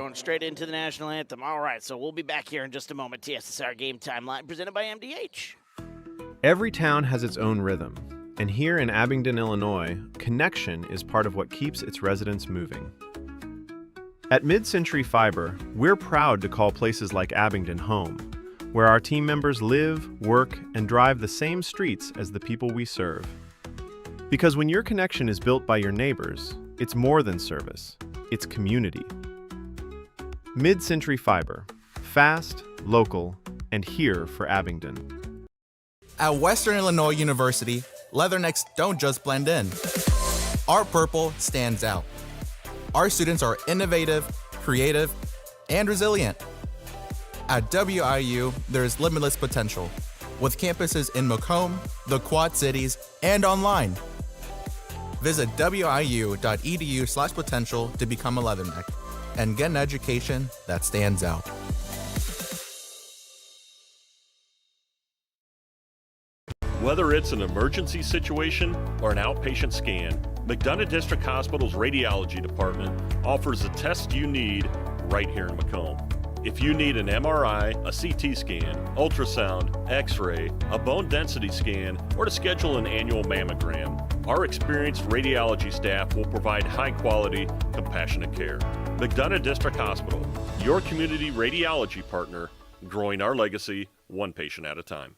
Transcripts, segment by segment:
going straight into the national anthem. All right, so we'll be back here in just a moment. TSSR Game Time Live presented by MDH. Every town has its own rhythm, and here in Abingdon, Illinois, connection is part of what keeps its residents moving. At Mid-Century Fiber, we're proud to call places like Abingdon home, where our team members live, work, and drive the same streets as the people we serve. Because when your connection is built by your neighbors, it's more than service, it's community. Mid-Century Fiber, fast, local, and here for Abingdon. At Western Illinois University, leathernecks don't just blend in. Our purple stands out. Our students are innovative, creative, and resilient. At WIU, there's limitless potential, with campuses in Macomb, the Quad Cities, and online. Visit wiu.edu/potential to become a leatherneck and get an education that stands out. Whether it's an emergency situation or an outpatient scan, McDonough District Hospital's radiology department offers the test you need right here in Macomb. If you need an MRI, a CT scan, ultrasound, X-ray, a bone density scan, or to schedule an annual mammogram, our experienced radiology staff will provide high-quality, compassionate care. McDonough District Hospital, your community radiology partner, growing our legacy one patient at a time.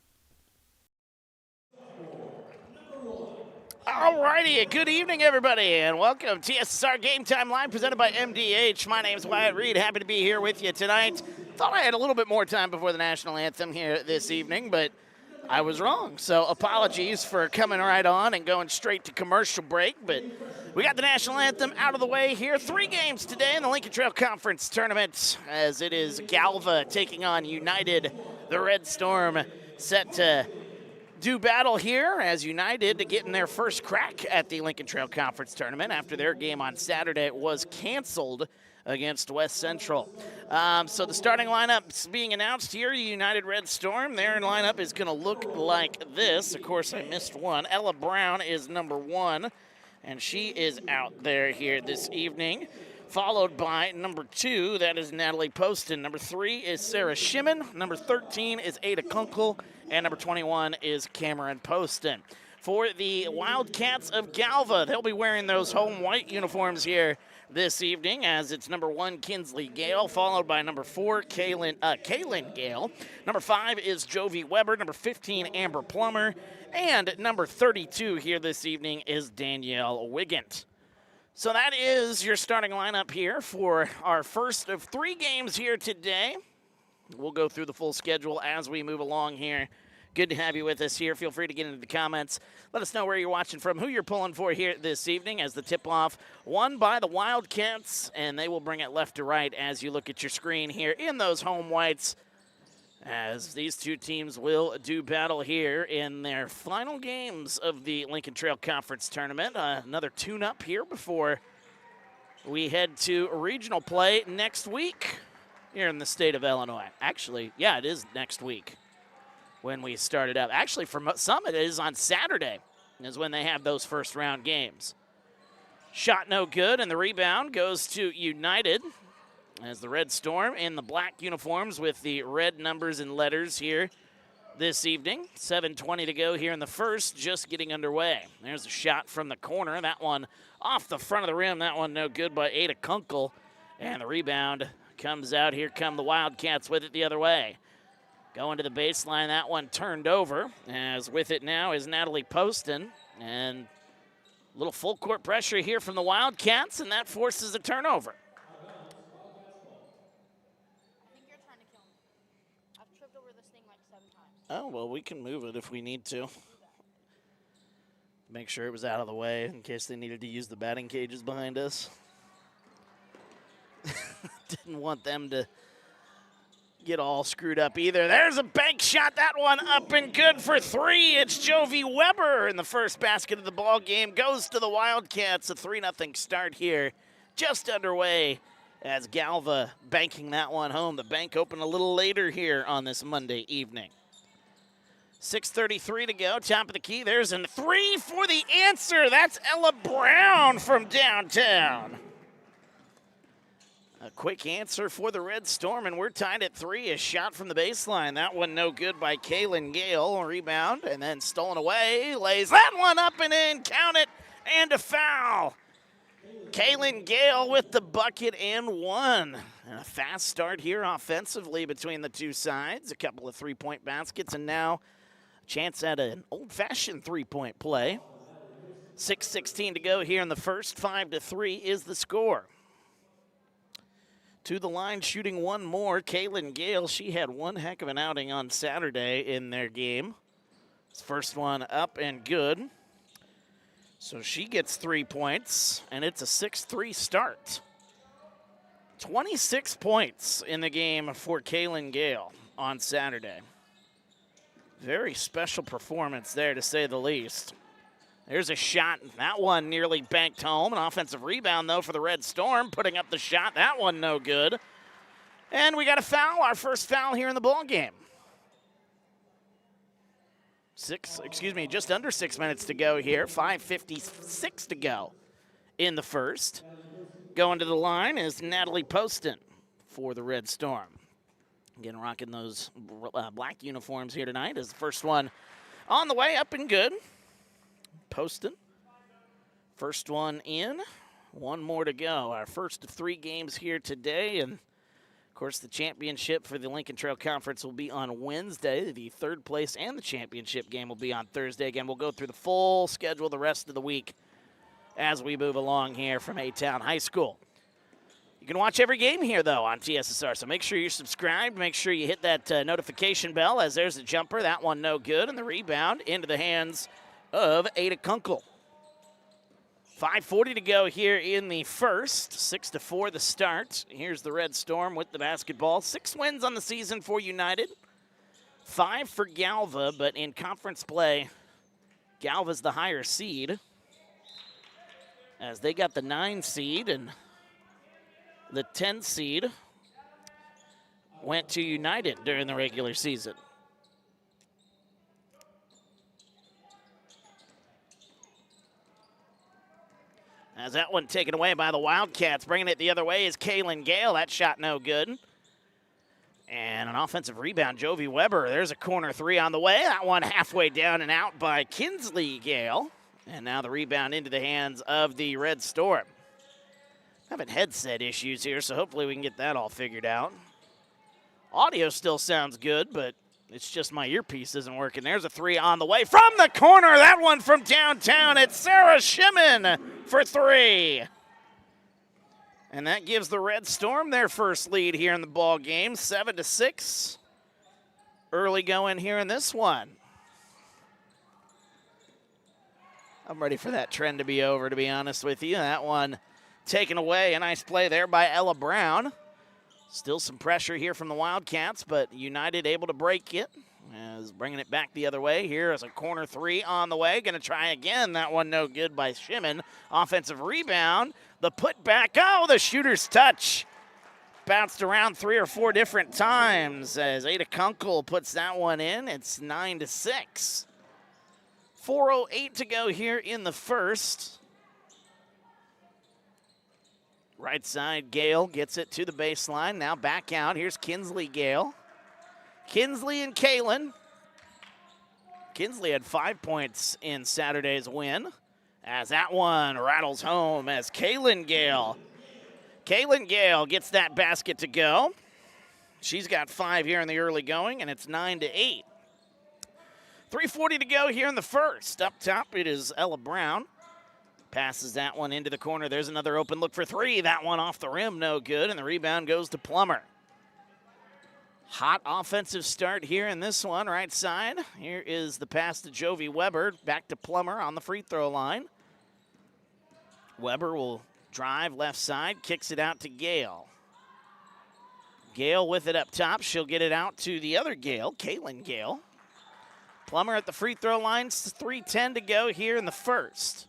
Alrighty, good evening, everybody, and welcome to TSSR Game Time Live presented by MDH. My name is Wyatt Reed. Happy to be here with you tonight. Thought I had a little bit more time before the national anthem here this evening, but I was wrong. So apologies for coming right on and going straight to commercial break, but we got the national anthem out of the way here. 3 games today in the Lincoln Trail Conference Tournament, as it is Galva taking on United. The Red Storm set to do battle here as United to get in their first crack at the Lincoln Trail Conference Tournament after their game on Saturday was canceled against West Central. So the starting lineup is being announced here. United Red Storm, their lineup is going to look like this. Of course, I missed one. Ella Brown is number 1, and she is out there here this evening. Followed by number 2, that is Natalie Poston. Number 3 is Sarah Shimon. Number 13 is Ada Kunkel. And number 21 is Cameron Poston. For the Wildcats of Galva, they'll be wearing those home white uniforms here this evening, as it's number 1, Kinsley Gale, followed by number 4, Kaylin Gale. Number 5 is Jovi Weber. Number 15, Amber Plummer. And number 32 here this evening is Danielle Wigant. So that is your starting lineup here for our first of 3 games here today. We'll go through the full schedule as we move along here. Good to have you with us here. Feel free to get into the comments. Let us know where you're watching from, who you're pulling for here this evening, as the tip-off won by the Wildcats, and they will bring it left to right as you look at your screen here in those home whites, as these 2 teams will do battle here in their final games of the Lincoln Trail Conference Tournament. Another tune-up here before we head to regional play next week here in the state of Illinois. Actually, yeah, it is next week when we started up. Actually, for some, it is on Saturday is when they have those first-round games. Shot no good, and the rebound goes to United, as the Red Storm in the black uniforms with the red numbers and letters here this evening. 7:20 to go here in the first, just getting underway. There's a shot from the corner. That one off the front of the rim. That one no good by Ada Kunkel, and the rebound comes out. Here come the Wildcats with it the other way. Going to the baseline, that one turned over. As with it now is Natalie Poston. And a little full court pressure here from the Wildcats, and that forces a turnover. I think you're trying to kill me. I've tripped over this thing like 7 times. Oh, well, we can move it if we need to. Make sure it was out of the way in case they needed to use the batting cages behind us. Didn't want them to get all screwed up either. There's a bank shot. That one up and good for 3. It's Jovi Weber, and the first basket of the ball game goes to the Wildcats. A 3-0 start here, just underway, as Galva banking that one home. The bank open a little later here on this Monday evening. 6:33 to go, top of the key. There's a 3 for the answer. That's Ella Brown from downtown. A quick answer for the Red Storm, and we're tied at 3. A shot from the baseline. That one no good by Kaylin Gale. Rebound, and then stolen away. Lays that one up and in. Count it, and a foul. Kaylin Gale with the bucket and one. And a fast start here offensively between the two sides. A couple of three-point baskets, and now a chance at an old-fashioned three-point play. 6:16 to go here in the first. 5-3 is the score. To the line, shooting one more, Kaylin Gale. She had one heck of an outing on Saturday in their game. First one up and good. So she gets 3 points, and it's a 6-3 start. 26 points in the game for Kaylin Gale on Saturday. Very special performance there, to say the least. There's a shot. That one nearly banked home. An offensive rebound, though, for the Red Storm, putting up the shot. That one no good. And we got a foul, our first foul here in the ball game. Just under 6 minutes to go here. 5:56 to go in the first. Going to the line is Natalie Poston for the Red Storm. Again, rocking those black uniforms here tonight is the first one on the way, up and good. Poston, first one in, one more to go. Our first of 3 games here today, and of course the championship for the Lincoln Trail Conference will be on Wednesday. The third place and the championship game will be on Thursday. Again, we'll go through the full schedule the rest of the week as we move along here from A-Town High School. You can watch every game here, though, on TSSR, so make sure you're subscribed. Make sure you hit that notification bell, as there's a jumper. That one no good, and the rebound into the hands of Ada Kunkel. 5:40 to go here in the first. 6-4 the start. Here's the Red Storm with the basketball. 6 wins on the season for United. 5 for Galva, but in conference play, Galva's the higher seed, as they got the 9 seed, and the 10 seed went to United during the regular season. As that one taken away by the Wildcats. Bringing it the other way is Kaylin Gale. That shot no good. And an offensive rebound, Jovi Weber. There's a corner 3 on the way. That one halfway down and out by Kinsley Gale. And now the rebound into the hands of the Red Storm. Having headset issues here, so hopefully we can get that all figured out. Audio still sounds good, but it's just my earpiece isn't working. There's a 3 on the way from the corner. That one from downtown. It's Sarah Shimon for 3. And that gives the Red Storm their first lead here in the ball game, 7-6. Early going here in this one. I'm ready for that trend to be over, to be honest with you. That one taken away. A nice play there by Ella Brown. Still some pressure here from the Wildcats, but United able to break it. As bringing it back the other way. Here is a corner 3 on the way. Going to try again. That one no good by Shimon. Offensive rebound. The putback. Oh, the shooter's touch. Bounced around 3 or 4 different times as Ada Kunkel puts that one in. It's 9-6. 4:08 to go here in the first. Right side, Gale gets it to the baseline. Now back out. Here's Kinsley Gale. Kinsley and Kaylin. Kinsley had 5 points in Saturday's win, as that one rattles home as Kaylin Gale gets that basket to go. She's got 5 here in the early going, and it's 9-8. 3:40 to go here in the first. Up top, it is Ella Brown. Passes that one into the corner. There's another open look for 3. That one off the rim, no good, and the rebound goes to Plummer. Hot offensive start here in this one, right side. Here is the pass to Jovi Weber. Back to Plummer on the free throw line. Weber will drive left side, kicks it out to Gale. Gale with it up top. She'll get it out to the other Gale, Kaylin Gale. Plummer at the free throw line. 3:10 to go here in the first.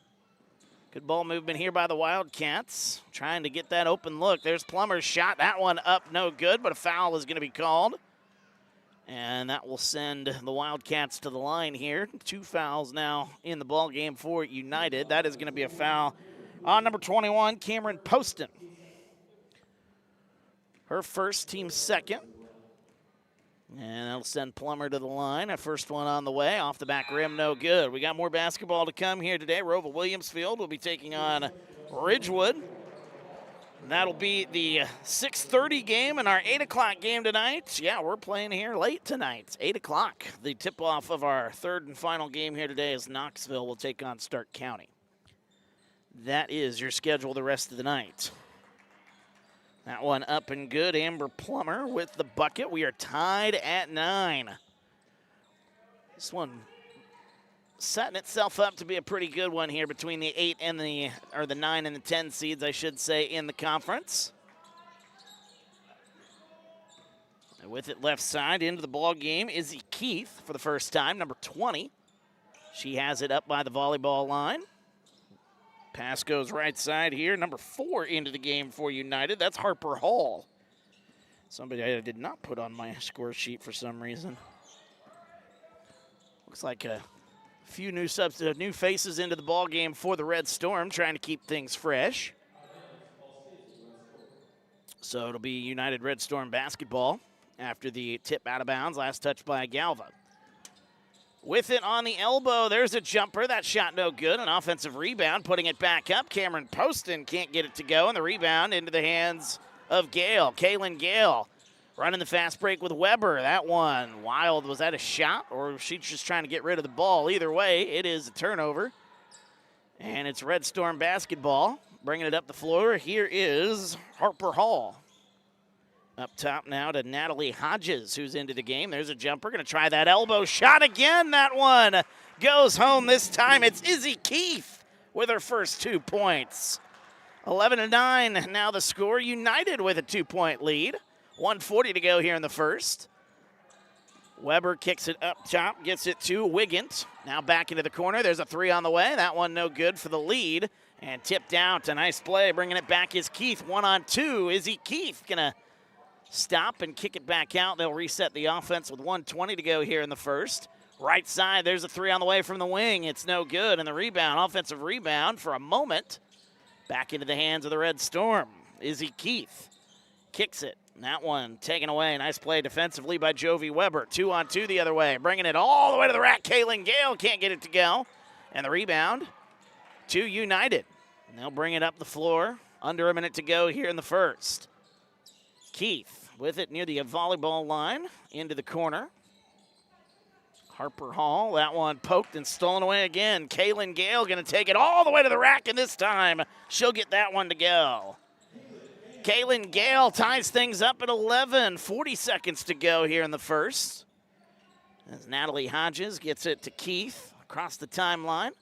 Good ball movement here by the Wildcats. Trying to get that open look. There's Plummer's shot. That one up, no good, but a foul is going to be called. And that will send the Wildcats to the line here. 2 fouls now in the ball game for United. That is going to be a foul on number 21, Cameron Poston. her first, team second. And that'll send Plummer to the line. A first one on the way. Off the back rim, no good. We got more basketball to come here today. Rova Williamsfield will be taking on Ridgewood. And that'll be the 6:30 game and our 8 o'clock game tonight. Yeah, we're playing here late tonight. 8 o'clock. The tip-off of our third and final game here today is Knoxville will take on Stark County. That is your schedule the rest of the night. That one up and good. Amber Plummer with the bucket. We are tied at 9. This one setting itself up to be a pretty good one here between the 8 and the 9 and the 10 seeds, I should say, in the conference. And with it left side into the ball game, Izzy Keith for the first time, number 20. She has it up by the volleyball line. Pass goes right side here. Number 4 into the game for United. That's Harper Hall. Somebody I did not put on my score sheet for some reason. Looks like a few new faces into the ball game for the Red Storm, trying to keep things fresh. So it'll be United Red Storm basketball after the tip out of bounds. Last touch by Galva. With it on the elbow, there's a jumper. That shot no good. An offensive rebound, putting it back up. Cameron Poston can't get it to go, and the rebound into the hands of Gale. Kaylin Gale running the fast break with Weber. That one wild. Was that a shot, or was she just trying to get rid of the ball? Either way, it is a turnover, and it's Red Storm basketball. Bringing it up the floor, here is Harper Hall. Up top now to Natalie Hodges, who's into the game. There's a jumper. Going to try that elbow shot again. That one goes home. This time it's Izzy Keith with her first 2 points. 11-9 now the score. United with a 2-point lead. 1:40 to go here in the first. Weber kicks it up top, gets it to Wiggins. Now back into the corner. There's a 3 on the way. That one no good for the lead. And tipped out. A nice play. Bringing it back is Keith. 1-on-2. Izzy Keith going to stop and kick it back out. They'll reset the offense with 1:20 to go here in the first. Right side, there's a 3 on the way from the wing. It's no good. And the rebound, offensive rebound for a moment. Back into the hands of the Red Storm. Izzy Keith kicks it. And that one taken away. Nice play defensively by Jovi Weber. 2-on-2 the other way. Bringing it all the way to the rack. Kaylin Gale can't get it to go. And the rebound to United. And they'll bring it up the floor. Under a minute to go here in the first. Keith with it near the volleyball line, into the corner. Harper Hall, that one poked and stolen away again. Kaylin Gale going to take it all the way to the rack, and this time she'll get that one to go. Kaylin Gale ties things up at 11. 40 seconds to go here in the first. As Natalie Hodges gets it to Keith across the timeline.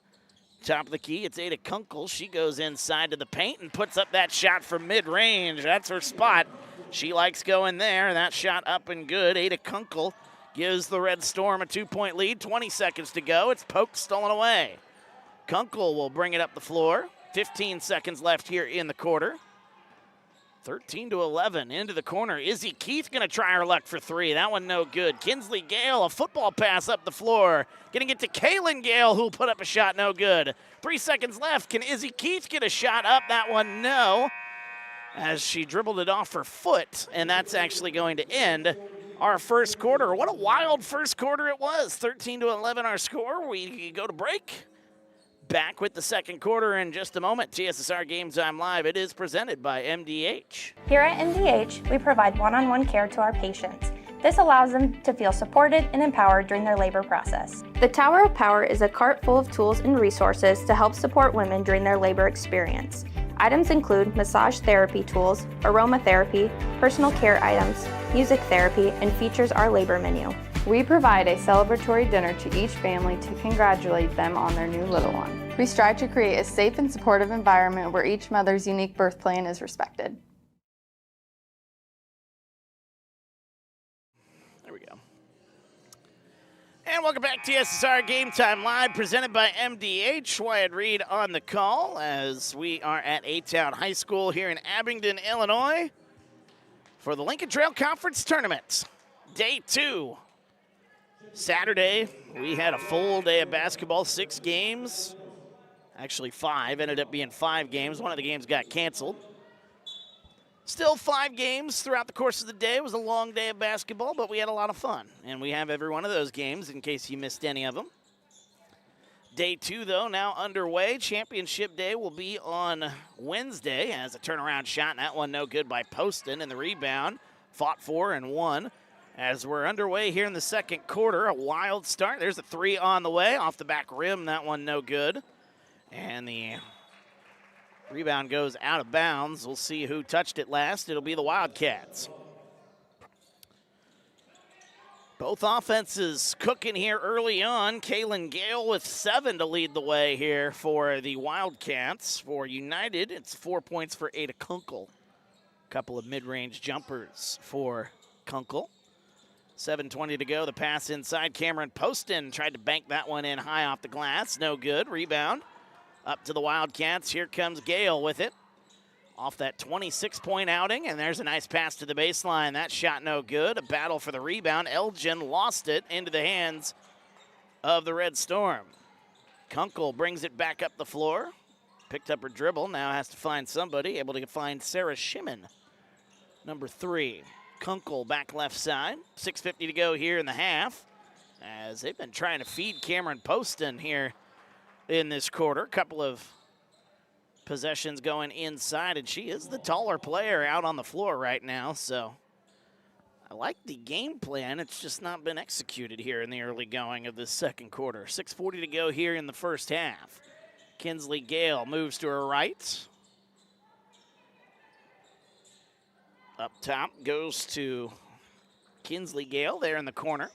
Top of the key, it's Ada Kunkel. She goes inside to the paint and puts up that shot from mid-range. That's her spot. She likes going there. That shot up and good. Ada Kunkel gives the Red Storm a 2-point lead. 20 seconds to go. It's poked, stolen away. Kunkel will bring it up the floor. 15 seconds left here in the quarter. 13-11 into the corner. Izzy Keith going to try her luck for 3. That one no good. Kinsley Gale, a football pass up the floor. Getting it to Kaylin Gale, who'll put up a shot, no good. 3 seconds left. Can Izzy Keith get a shot up? That one no. As she dribbled it off her foot, and that's actually going to end our first quarter. What a wild first quarter it was. 13-11 our score. We go to break. Back with the second quarter in just a moment. TSSR Game Time Live. It is presented by MDH. Here at MDH, we provide one-on-one care to our patients. This allows them to feel supported and empowered during their labor process. The Tower of Power is a cart full of tools and resources to help support women during their labor experience. Items include massage therapy tools, aromatherapy, personal care items, music therapy, and features our labor menu. We provide a celebratory dinner to each family to congratulate them on their new little one. We strive to create a safe and supportive environment where each mother's unique birth plan is respected. There we go. And welcome back to TSSR Game Time Live, presented by MDH. Wyatt Reed on the call as we are at A-Town High School here in Abingdon, Illinois for the Lincoln Trail Conference Tournament. Day 2. Saturday, we had a full day of basketball, 6 games. Actually 5, ended up being 5 games. One of the games got canceled. Still 5 games throughout the course of the day. It was a long day of basketball, but we had a lot of fun. And we have every one of those games in case you missed any of them. Day 2, though, now underway. Championship day will be on Wednesday as a turnaround shot, and that one no good by Poston. And the rebound fought for and won. As we're underway here in the second quarter, a wild start. There's a 3 on the way. Off the back rim, that one no good. And the rebound goes out of bounds. We'll see who touched it last. It'll be the Wildcats. Both offenses cooking here early on. Kaylin Gale with 7 to lead the way here for the Wildcats. For United, it's 4 points for Ada Kunkel. Couple of mid-range jumpers for Kunkel. 7:20 to go. The pass inside. Cameron Poston tried to bank that one in high off the glass. No good. Rebound. Up to the Wildcats. Here comes Gale with it. Off that 26-point outing, and there's a nice pass to the baseline. That shot no good. A battle for the rebound. Elgin lost it into the hands of the Red Storm. Kunkel brings it back up the floor. Picked up her dribble. Now has to find somebody. Able to find Sarah Shimon, number 3. Kunkel back left side. 6:50 to go here in the half, as they've been trying to feed Cameron Poston here in this quarter. Couple of possessions going inside, and she is the taller player out on the floor right now, so I like the game plan. It's just not been executed here in the early going of this second quarter. 6:40 to go here in the first half. Kinsley Gale moves to her right. Up top goes to Kinsley Gale there in the corner.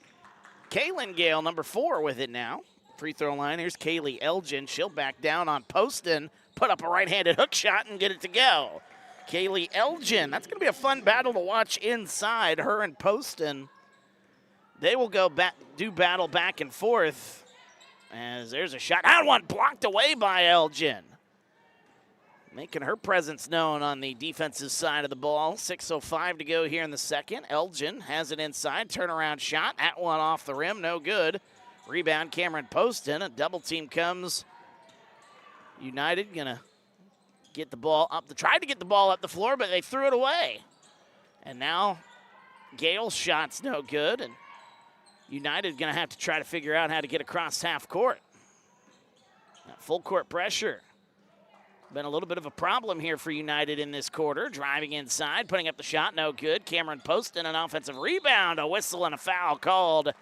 Kaylin Gale, number 4, with it now. Free throw line, here's Kaylee Elgin. She'll back down on Poston, put up a right-handed hook shot and get it to go. Kaylee Elgin, that's going to be a fun battle to watch inside. Her and Poston, they will go back, do battle back and forth. As there's a shot. That one blocked away by Elgin. Making her presence known on the defensive side of the ball. 6:05 to go here in the second. Elgin has it inside. Turnaround shot. That one off the rim. No good. Rebound, Cameron Poston. A double team comes. United gonna get the ball up. Tried to get the ball up the floor, but they threw it away. And now Gale's shot's no good. And United gonna have to try to figure out how to get across half court. That full court pressure. Been a little bit of a problem here for United in this quarter. Driving inside, putting up the shot, no good. Cameron Poston, an offensive rebound. A whistle and a foul called.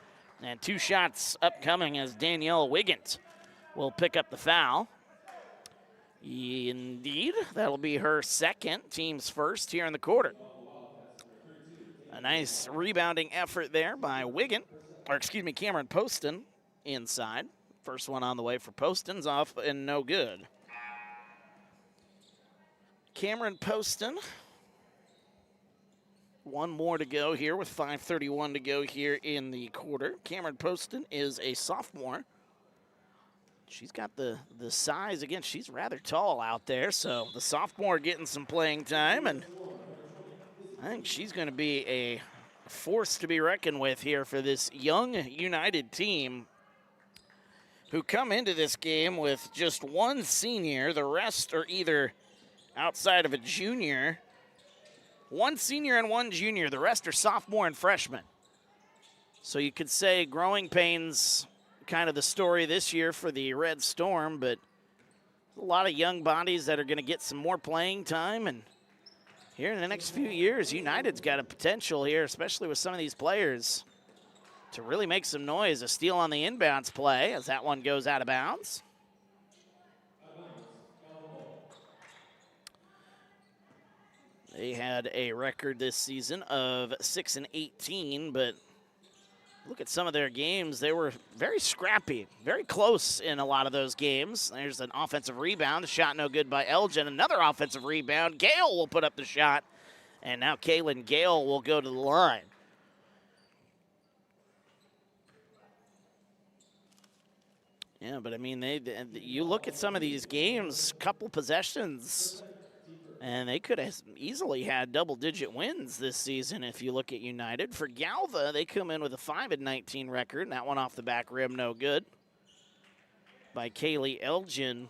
And 2 shots upcoming as Danielle Wiggins will pick up the foul. Indeed, that'll be her second, team's first here in the quarter. A nice rebounding effort there by Cameron Poston inside. First one on the way for Poston's off and no good. Cameron Poston, 1 more to go here with 5:31 to go here in the quarter. Cameron Poston is a sophomore. She's got the size. Again, she's rather tall out there, so the sophomore getting some playing time, and I think she's going to be a force to be reckoned with here for this young United team, who come into this game with just 1 senior. The rest are either outside of a junior. 1 senior and 1 junior. The rest are sophomore and freshman. So you could say growing pains, kind of the story this year for the Red Storm, but a lot of young bodies that are going to get some more playing time. And here in the next few years, United's got a potential here, especially with some of these players, to really make some noise. A steal on the inbounds play as that one goes out of bounds. They had a record this season of 6-18, but look at some of their games. They were very scrappy, very close in a lot of those games. There's an offensive rebound. The shot no good by Elgin. Another offensive rebound. Gale will put up the shot, and now Kaylin Gale will go to the line. Yeah, but I mean, you look at some of these games, couple possessions, and they could have easily had double-digit wins this season if you look at United. For Galva, they come in with a 5-19 record, and that one off the back rim, no good. By Kaylee Elgin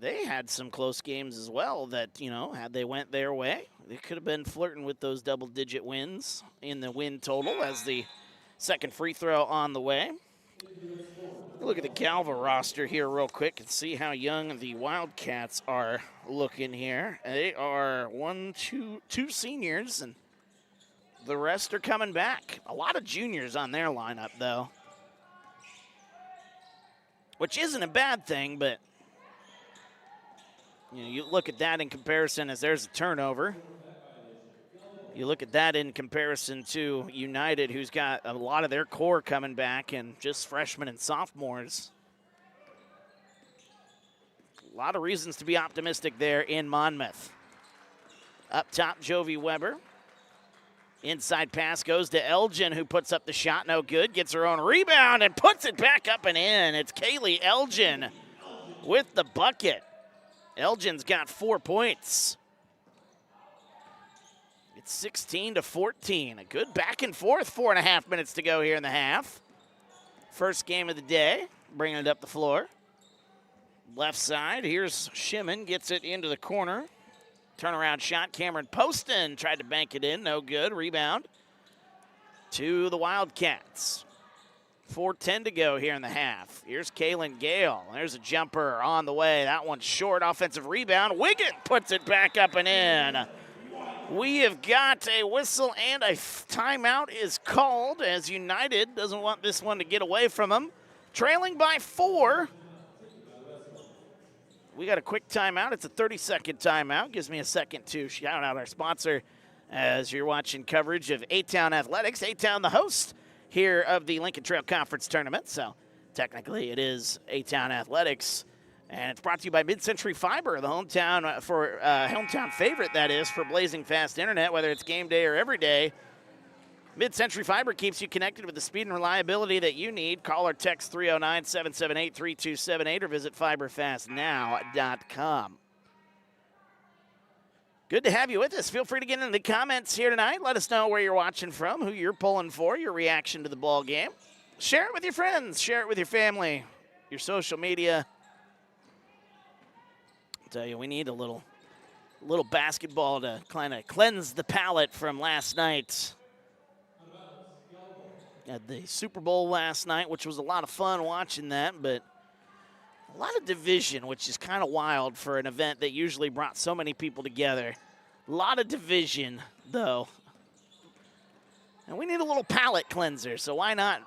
they had some close games as well that, had they went their way, they could have been flirting with those double-digit wins in the win total as the second free throw on the way. Look at the Galva roster here real quick and see how young the Wildcats are looking here. They are two seniors, and the rest are coming back. A lot of juniors on their lineup, though, which isn't a bad thing, but you look at that in comparison as there's a turnover. You look at that in comparison to United, who's got a lot of their core coming back and just freshmen and sophomores. A lot of reasons to be optimistic there in Monmouth. Up top, Jovi Weber. Inside pass goes to Elgin, who puts up the shot, no good. Gets her own rebound and puts it back up and in. It's Kaylee Elgin with the bucket. Elgin's got 4 points. It's 16-14. A good back and forth, 4.5 minutes to go here in the half. First game of the day, bringing it up the floor. Left side, here's Shimon, gets it into the corner. Turnaround shot, Cameron Poston tried to bank it in, no good. Rebound to the Wildcats. 4:10 to go here in the half. Here's Kaylin Gale. There's a jumper on the way. That one's short, offensive rebound. Wiggin puts it back up and in. We have got a whistle and a timeout is called as United doesn't want this one to get away from them. Trailing by 4. We got a quick timeout. It's a 30-second timeout. Gives me a second to shout out our sponsor as you're watching coverage of A-Town Athletics. A-Town, the host here of the Lincoln Trail Conference Tournament. So technically it is A-Town Athletics. And it's brought to you by Mid-Century Fiber, the hometown favorite, that is, for blazing fast internet, whether it's game day or every day. Mid-Century Fiber keeps you connected with the speed and reliability that you need. Call or text 309-778-3278 or visit fiberfastnow.com. Good to have you with us. Feel free to get into the comments here tonight. Let us know where you're watching from, who you're pulling for, your reaction to the ball game. Share it with your friends. Share it with your family, your social media. Tell you, we need a little basketball to kind of cleanse the palate from last night. Had the Super Bowl last night, which was a lot of fun watching that, but a lot of division, which is kind of wild for an event that usually brought so many people together. A lot of division, though. And we need a little palate cleanser, so why not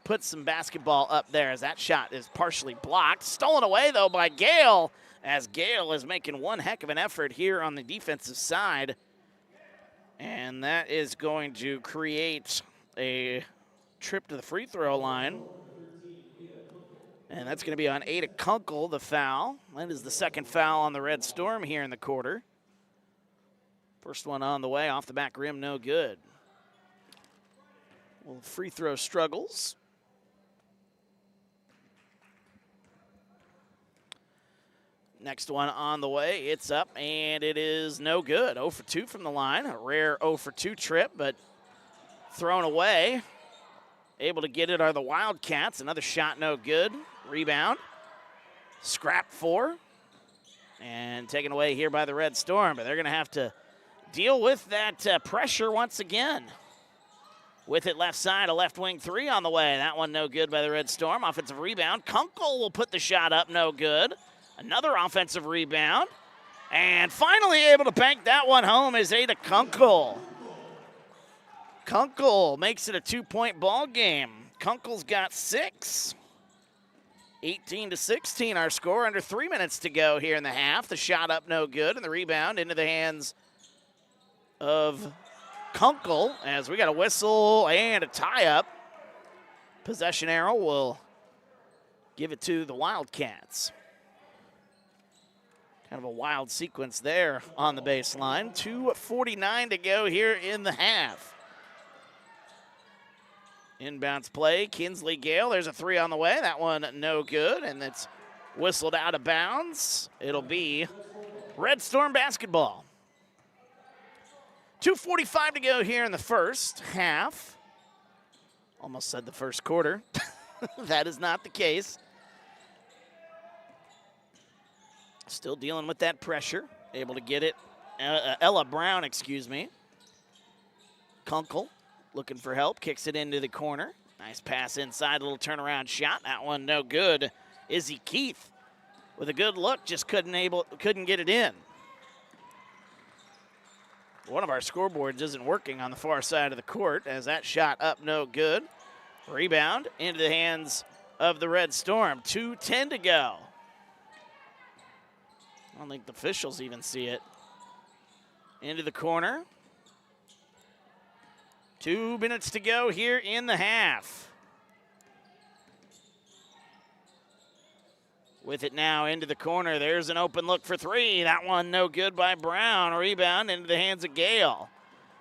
put some basketball up there as that shot is partially blocked. Stolen away, though, by Gale, as Gale is making one heck of an effort here on the defensive side. And that is going to create a trip to the free throw line. And that's going to be on Ada Kunkel, the foul. That is the second foul on the Red Storm here in the quarter. First one on the way, off the back rim, no good. Well, free throw struggles. Next one on the way, it's up, and it is no good. 0 for 2 from the line. A rare 0 for 2 trip, but thrown away. Able to get it are the Wildcats. Another shot, no good. Rebound. Scrap 4. And taken away here by the Red Storm, but they're going to have to deal with that pressure once again. With it left side, a left wing 3 on the way. That one no good by the Red Storm. Offensive rebound. Kunkel will put the shot up, no good. Another offensive rebound. And finally able to bank that one home is Ada Kunkel. Kunkel makes it a 2-point ball game. Kunkel's got 6. 18-16 our score. Under 3 minutes to go here in the half. The shot up no good, and the rebound into the hands of Kunkel as we got a whistle and a tie-up. Possession arrow will give it to the Wildcats. Kind of a wild sequence there on the baseline. 2:49 to go here in the half. Inbounds play, Kinsley Gale. There's a 3 on the way. That one no good, and it's whistled out of bounds. It'll be Red Storm basketball. 2:45 to go here in the first half. Almost said the first quarter. That is not the case. Still dealing with that pressure. Able to get it. Ella Brown, Kunkel looking for help. Kicks it into the corner. Nice pass inside. A little turnaround shot. That one no good. Izzy Keith with a good look. Just couldn't get it in. One of our scoreboards isn't working on the far side of the court as that shot up no good. Rebound into the hands of the Red Storm. 2:10 to go. I don't think the officials even see it. Into the corner. 2 minutes to go here in the half. With it now into the corner. There's an open look for 3. That one no good by Brown. Rebound into the hands of Gale.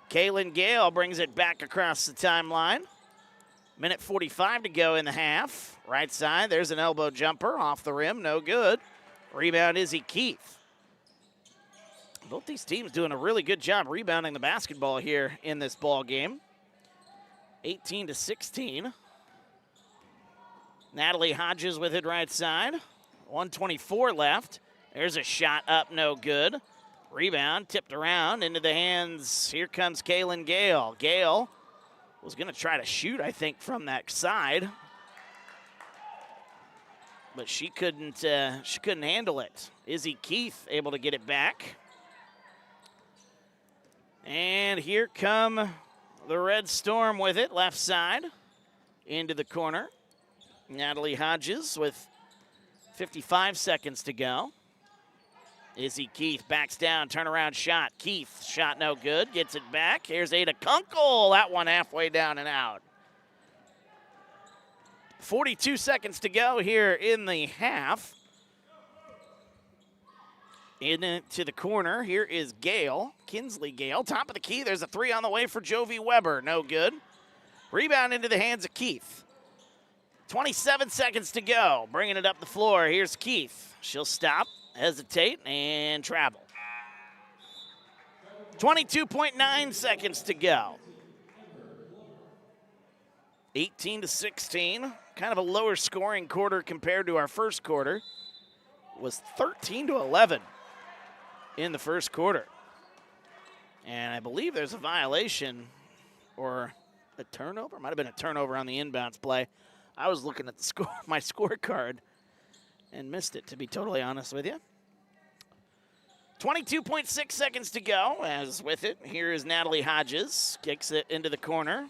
Kaylin Gale brings it back across the timeline. Minute 45 to go in the half. Right side, there's an elbow jumper off the rim, no good. Rebound Izzy Keith. Both these teams doing a really good job rebounding the basketball here in this ball game. 18-16. Natalie Hodges with it right side. 1:24 left. There's a shot up, no good. Rebound tipped around into the hands. Here comes Kaylin Gale. Gale was going to try to shoot, I think, from that side, but she couldn't handle it. Izzy Keith able to get it back. And here come the Red Storm with it, left side, into the corner. Natalie Hodges with 55 seconds to go. Izzy Keith backs down, turnaround shot. Keith, shot no good, gets it back. Here's Ada Kunkel, that one halfway down and out. 42 seconds to go here in the half. Into the corner, here is Gale, Kinsley Gale. Top of the key, there's a 3 on the way for Jovi Weber, no good. Rebound into the hands of Keith. 27 seconds to go, bringing it up the floor. Here's Keith. She'll stop, hesitate, and travel. 22.9 seconds to go. 18-16, kind of a lower scoring quarter compared to our first quarter. It was 13-11 in the first quarter. And I believe there's a violation or a turnover. Might have been a turnover on the inbounds play. I was looking at the my scorecard and missed it, to be totally honest with you. 22.6 seconds to go. As with it, here is Natalie Hodges. Kicks it into the corner.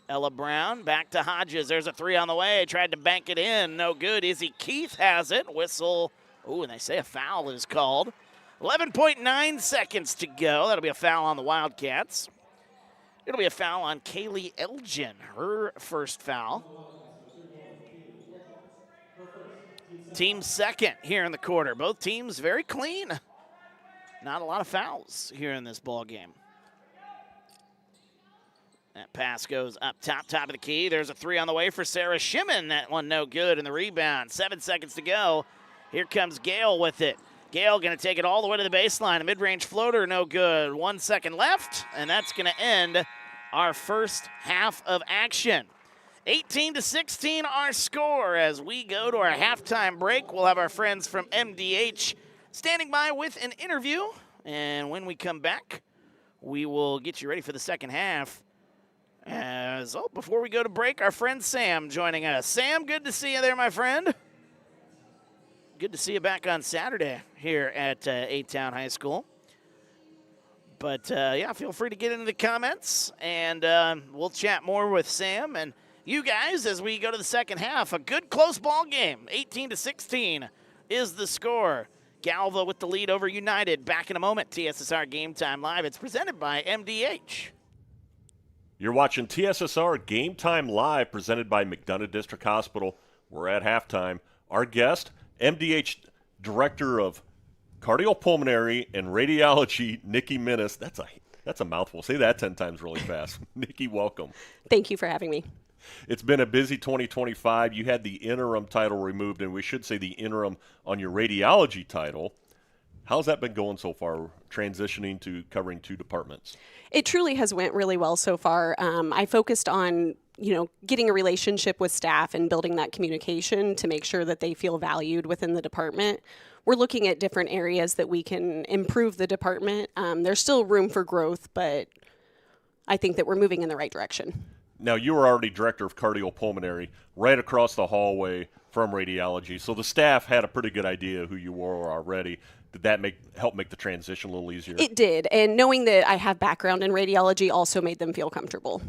Ella Brown back to Hodges. There's a 3 on the way. Tried to bank it in. No good. Izzy Keith has it. Whistle. Oh, and they say a foul is called. 11.9 seconds to go. That'll be a foul on the Wildcats. It'll be a foul on Kaylee Elgin, her first foul. Team second here in the quarter. Both teams very clean. Not a lot of fouls here in this ball game. That pass goes up top of the key. There's a 3 on the way for Sarah Shimon. That one no good, and the rebound. 7 seconds to go. Here comes Gale with it. Gale going to take it all the way to the baseline. A mid-range floater, no good. 1 second left, and that's going to end our first half of action. 18-16 our score as we go to our halftime break. We'll have our friends from MDH standing by with an interview, and when we come back, we will get you ready for the second half. Before we go to break, our friend Sam joining us. Sam, good to see you there, my friend. Good to see you back on Saturday here at A-Town High School. But, yeah, feel free to get into the comments, and we'll chat more with Sam and you guys as we go to the second half. A good close ball game. 18-16 is the score. Galva with the lead over United. Back in a moment. TSSR Game Time Live. It's presented by MDH. You're watching TSSR Game Time Live, presented by McDonough District Hospital. We're at halftime. Our guest, MDH Director of Cardiopulmonary and Radiology, Nikki Minnis. That's a mouthful. Say that 10 times really fast. Nikki, welcome. Thank you for having me. It's been a busy 2025. You had the interim title removed, and we should say the interim on your radiology title. How's that been going so far, transitioning to covering 2 departments? It truly has went really well so far. I focused on getting a relationship with staff and building that communication to make sure that they feel valued within the department. We're looking at different areas that we can improve the department. There's still room for growth, but I think that we're moving in the right direction. Now, you were already director of cardiopulmonary right across the hallway from radiology, so the staff had a pretty good idea who you were already. Did that help make the transition a little easier? It did, and knowing that I have background in radiology also made them feel comfortable.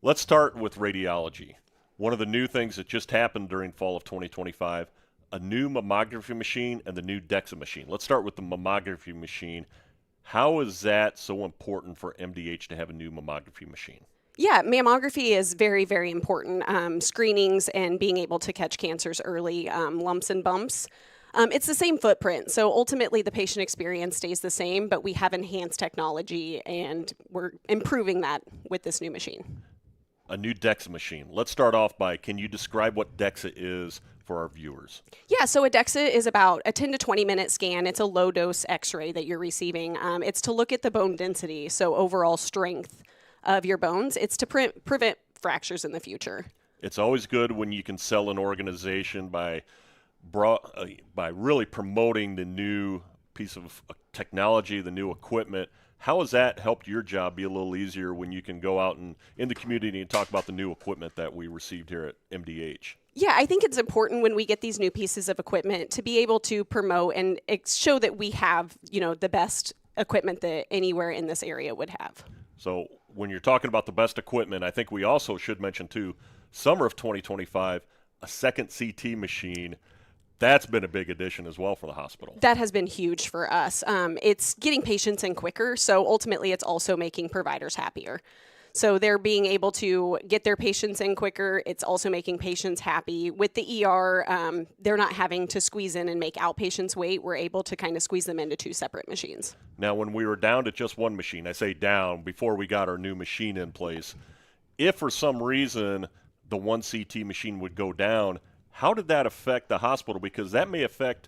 Let's start with radiology. One of the new things that just happened during fall of 2025, a new mammography machine and the new DEXA machine. Let's start with the mammography machine. How is that so important for MDH to have a new mammography machine? Yeah, mammography is very, very important. Screenings and being able to catch cancers early, lumps and bumps. It's the same footprint, so ultimately the patient experience stays the same, but we have enhanced technology and we're improving that with this new machine. A new DEXA machine. Let's start off by, can you describe what DEXA is for our viewers? Yeah, so a DEXA is about a 10 to 20 minute scan. It's a low dose x-ray that you're receiving. It's to look at the bone density, so overall strength of your bones. It's to prevent fractures in the future. It's always good when you can sell an organization by really promoting the new piece of technology, the new equipment. How has that helped your job be a little easier when you can go out and in the community and talk about the new equipment that we received here at MDH? Yeah, I think it's important when we get these new pieces of equipment to be able to promote and show that we have, the best equipment that anywhere in this area would have. So when you're talking about the best equipment, I think we also should mention too, summer of 2025, a second CT machine. That's been a big addition as well for the hospital. That has been huge for us. It's getting patients in quicker, so ultimately it's also making providers happier. So they're being able to get their patients in quicker. It's also making patients happy. With the ER, they're not having to squeeze in and make outpatients wait. We're able to kind of squeeze them into two separate machines. Now, when we were down to just one machine, I say down before we got our new machine in place, if for some reason the one CT machine would go down, how did that affect the hospital? Because that may affect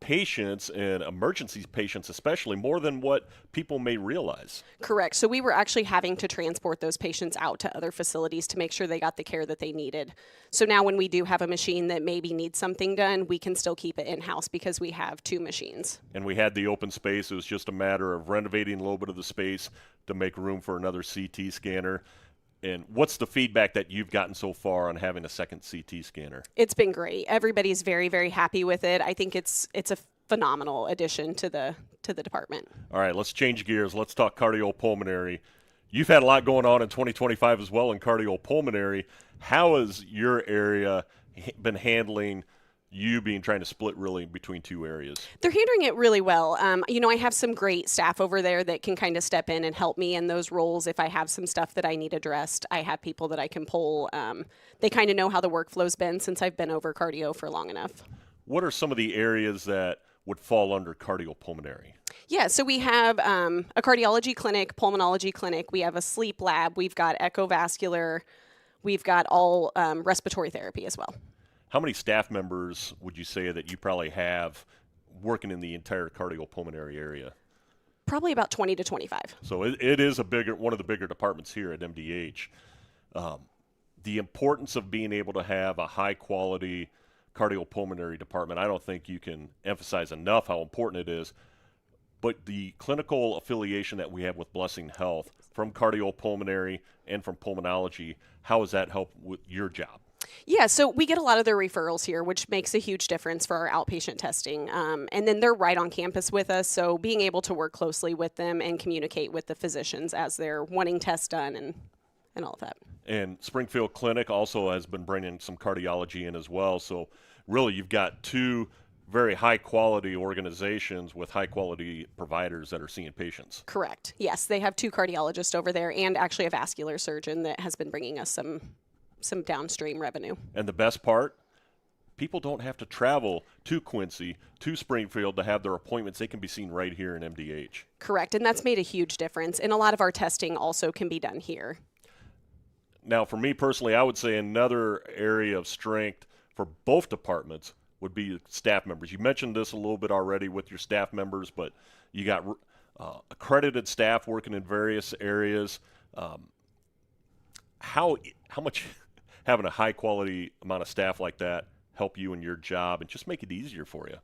patients and emergency patients especially more than what people may realize. Correct. So we were actually having to transport those patients out to other facilities to make sure they got the care that they needed. So now when we do have a machine that maybe needs something done, we can still keep it in-house because we have two machines. And we had the open space. It was just a matter of renovating a little bit of the space to make room for another CT scanner. And what's the feedback that you've gotten so far on having a second CT scanner? It's been great. Everybody's very, very happy with it. I think it's a phenomenal addition to the department. All right, let's change gears. Let's talk cardiopulmonary. You've had a lot going on in 2025 as well in cardiopulmonary. How has your area been handling you trying to split really between two areas? They're handling it really well. I have some great staff over there that can kind of step in and help me in those roles. If I have some stuff that I need addressed, I have people that I can pull. They kind of know how the workflow's been since I've been over cardio for long enough. What are some of the areas that would fall under cardiopulmonary? Yeah, so we have a cardiology clinic, pulmonology clinic. We have a sleep lab. We've got echovascular. We've got all respiratory therapy as well. How many staff members would you say that you probably have working in the entire cardiopulmonary area? Probably about 20 to 25. So it is one of the bigger departments here at MDH. The importance of being able to have a high-quality cardiopulmonary department, I don't think you can emphasize enough how important it is. But the clinical affiliation that we have with Blessing Health from cardiopulmonary and from pulmonology, how has that helped with your job? Yeah, so we get a lot of their referrals here, which makes a huge difference for our outpatient testing. And then they're right on campus with us, so being able to work closely with them and communicate with the physicians as they're wanting tests done and all of that. And Springfield Clinic also has been bringing some cardiology in as well. So really you've got two very high-quality organizations with high-quality providers that are seeing patients. Correct. Yes, they have two cardiologists over there and actually a vascular surgeon that has been bringing us some downstream revenue. And the best part, people don't have to travel to Quincy, to Springfield to have their appointments. They can be seen right here in MDH. Correct, and that's made a huge difference. And a lot of our testing also can be done here. Now, for me personally, I would say another area of strength for both departments would be staff members. You mentioned this a little bit already with your staff members, but you got accredited staff working in various areas. How how much having a high-quality amount of staff like that help you in your job and just make it easier for you?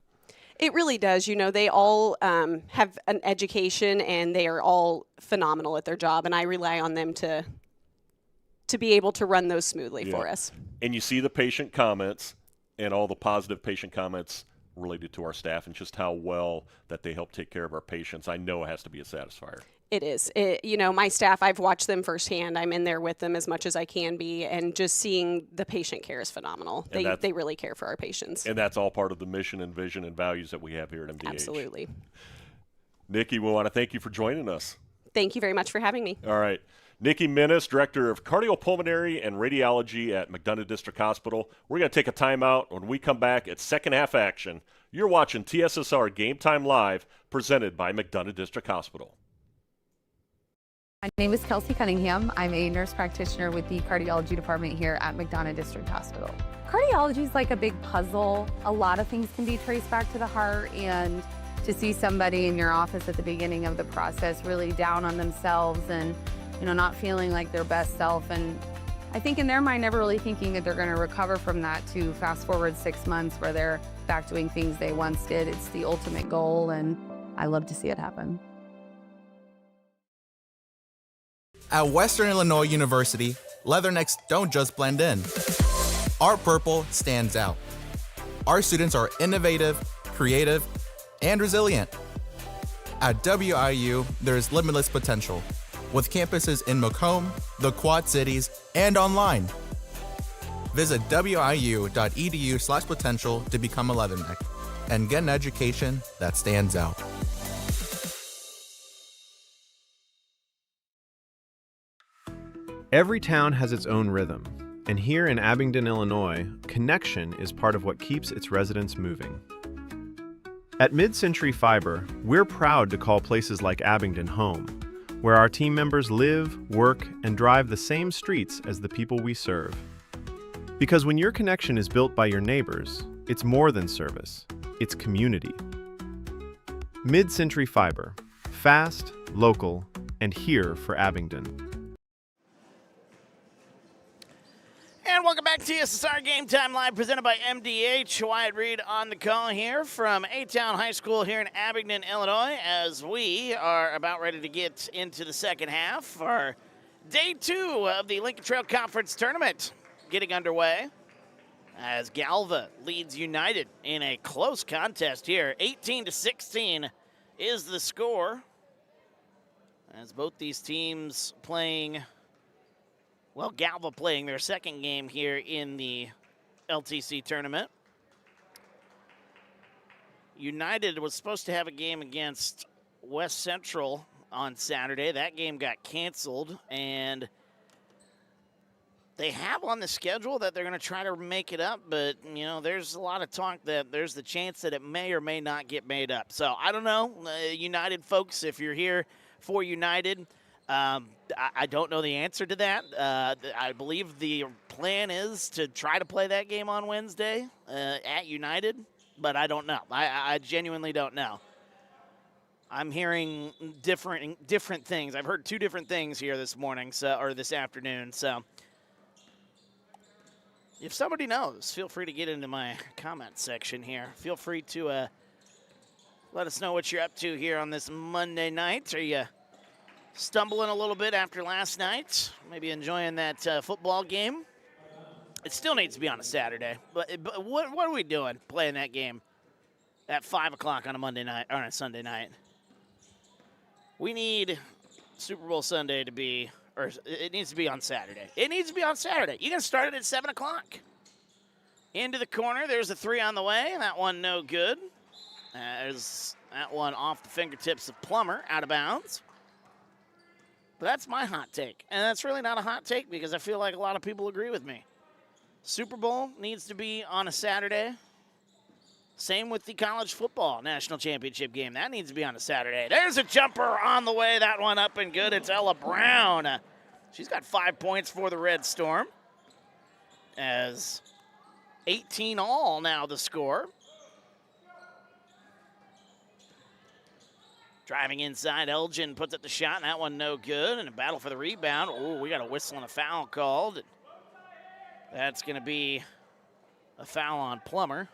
It really does. You know, they all have an education and they are all phenomenal at their job, and I rely on them to be able to run those smoothly for us. And you see the patient comments and all the positive patient comments related to our staff and just how well that they help take care of our patients. I know it has to be a satisfier. It is. You know, my staff, I've watched them firsthand. I'm in there with them as much as I can be, and just seeing the patient care is phenomenal. They really care for our patients. And that's all part of the mission and vision and values that we have here at MDH. Absolutely. Nikki, we want to thank you for joining us. Thank you very much for having me. All right. Nikki Minnis, Director of Cardiopulmonary and Radiology at McDonough District Hospital. We're going to take a timeout. When we come back, it's second half action. You're watching TSSR Game Time Live, presented by McDonough District Hospital. My name is Kelsey Cunningham. I'm a nurse practitioner with the cardiology department here at McDonough District Hospital. Cardiology is like a big puzzle. A lot of things can be traced back to the heart, and to see somebody in your office at the beginning of the process really down on themselves and not feeling like their best self, and I think in their mind never really thinking that they're going to recover from that, to fast forward 6 months where they're back doing things they once did. It's the ultimate goal, and I love to see it happen. At Western Illinois University, leathernecks don't just blend in. Our purple stands out. Our students are innovative, creative, and resilient. At WIU, there is limitless potential, with campuses in Macomb, the Quad Cities, and online. Visit wiu.edu/potential to become a leatherneck and get an education that stands out. Every town has its own rhythm, and here in Abingdon, Illinois, connection is part of what keeps its residents moving. At Mid-Century Fiber, we're proud to call places like Abingdon home, where our team members live, work, and drive the same streets as the people we serve. Because when your connection is built by your neighbors, it's more than service, it's community. Mid-Century Fiber, fast, local, and here for Abingdon. And welcome back to TSSR Game Time Live, presented by MDH. Wyatt Reed on the call here from A-Town High School here in Abingdon, Illinois, as we are about ready to get into the second half for day 2 of the Lincoln Trail Conference Tournament getting underway, as Galva leads United in a close contest here. 18-16 is the score, as both these teams playing... Well, Galva playing their second game here in the LTC tournament. United was supposed to have a game against West Central on Saturday. That game got canceled, and they have on the schedule that they're going to try to make it up, but, there's a lot of talk that there's the chance that it may or may not get made up. So, I don't know. United folks, if you're here for United, I don't know the answer to that. I believe the plan is to try to play that game on Wednesday at United, but I don't know. I genuinely don't know. I'm hearing different things. I've heard 2 different things here this morning, or this afternoon. So, if somebody knows, feel free to get into my comment section here. Feel free to let us know what you're up to here on this Monday night. Are you stumbling a little bit after last night, maybe enjoying that football game? It still needs to be on a Saturday, but what are we doing playing that game at 5 o'clock on a Monday night or on a Sunday night? We need Super Bowl Sunday to be, or it needs to be on Saturday. It needs to be on Saturday. You can start it at 7 o'clock. Into the corner, there's a 3 on the way. That one no good. There's that one off the fingertips of Plummer, out of bounds. But that's my hot take. And that's really not a hot take because I feel like a lot of people agree with me. Super Bowl needs to be on a Saturday. Same with the college football national championship game. That needs to be on a Saturday. There's a jumper on the way. That one up and good. It's Ella Brown. She's got 5 points for the Red Storm. As 18 all now the score. Driving inside, Elgin puts up the shot, and that one no good. And a battle for the rebound. Oh, we got a whistle and a foul called. That's going to be a foul on Plummer.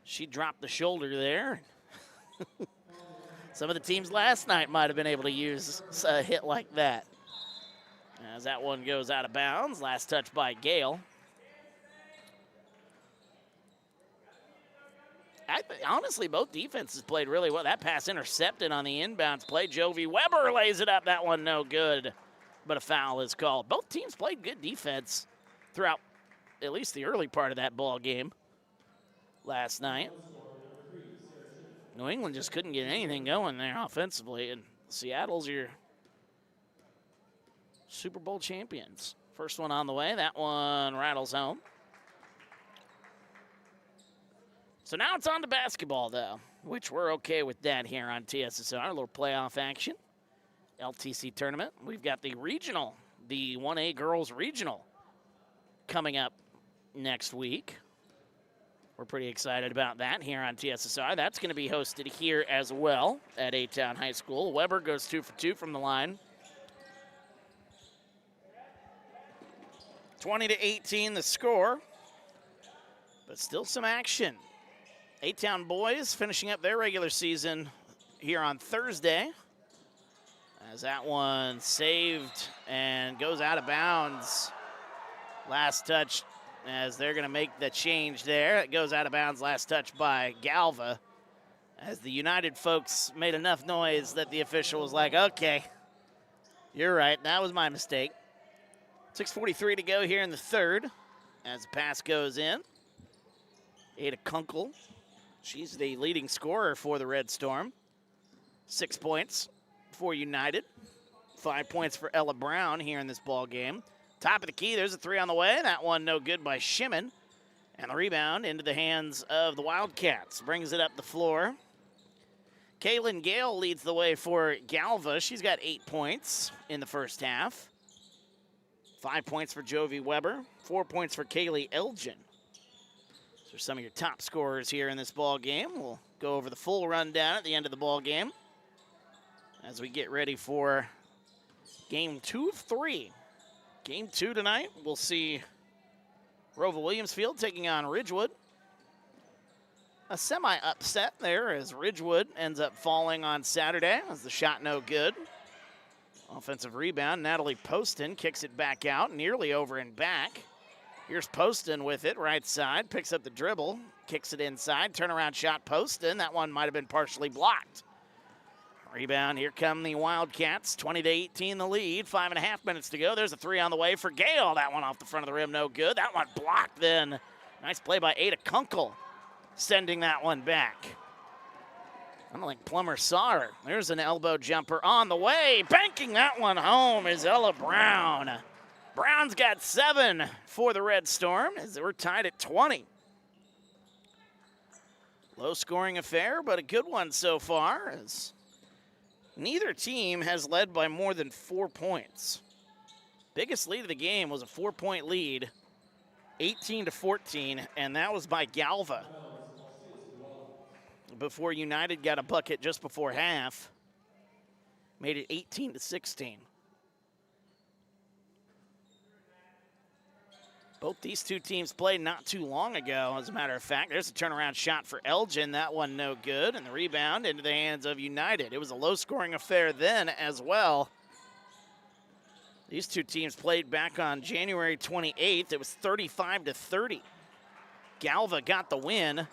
She dropped the shoulder there. Some of the teams last night might have been able to use a hit like that. As that one goes out of bounds. Last touch by Gale. Honestly, both defenses played really well. That pass intercepted on the inbounds play. Jovi Weber lays it up. That one no good, but a foul is called. Both teams played good defense throughout at least the early part of that ball game last night. New England just couldn't get anything going there offensively, and Seattle's your Super Bowl champions. First one on the way. That one rattles home. So now it's on to basketball, though, which we're okay with that here on TSSR. A little playoff action. LTC tournament. We've got the regional, the 1A girls regional coming up next week. We're pretty excited about that here on TSSR. That's going to be hosted here as well at A-Town High School. Weber goes 2 for 2 from the line. 20-18 the score, but still some action. A-Town boys finishing up their regular season here on Thursday. As that one saved and goes out of bounds. Last touch as they're going to make the change there. It goes out of bounds, last touch by Galva. As the United folks made enough noise that the official was like, okay, you're right, that was my mistake. 6:43 to go here in the third as the pass goes in. Ada Kunkel, she's the leading scorer for the Red Storm. 6 points for United. 5 points for Ella Brown here in this ball game. Top of the key, there's a three on the way. That one no good by Shimon. And the rebound into the hands of the Wildcats. Brings it up the floor. Kaylin Gale leads the way for Galva. She's got 8 points in the first half. 5 points for Jovi Weber. 4 points for Kaylee Elgin. Those are some of your top scorers here in this ball game. We'll go over the full rundown at the end of the ball game as we get ready for game 2 of 3. Game 2 tonight, we'll see Roval Williamsfield taking on Ridgewood. A semi-upset there as Ridgewood ends up falling on Saturday as the shot no good. Offensive rebound, Natalie Poston kicks it back out, nearly over and back. Here's Poston with it, right side, picks up the dribble, kicks it inside, turnaround shot Poston. That one might have been partially blocked. Rebound, here come the Wildcats, 20-18 the lead, 5.5 minutes to go. There's a three on the way for Gale. That one off the front of the rim, no good. That one blocked then. Nice play by Ada Kunkel, sending that one back. I don't think Plummer saw her. There's an elbow jumper on the way. Banking that one home is Ella Brown. Brown's got 7 for the Red Storm as we're tied at 20. Low scoring affair, but a good one so far as neither team has led by more than 4 points. Biggest lead of the game was a 4-point lead, 18-14, and that was by Galva. Before United got a bucket just before half, made it 18-16. Both these two teams played not too long ago, as a matter of fact. There's a turnaround shot for Elgin. That one no good, and the rebound into the hands of United. It was a low-scoring affair then as well. These two teams played back on January 28th. It was 35-30. Galva got the win.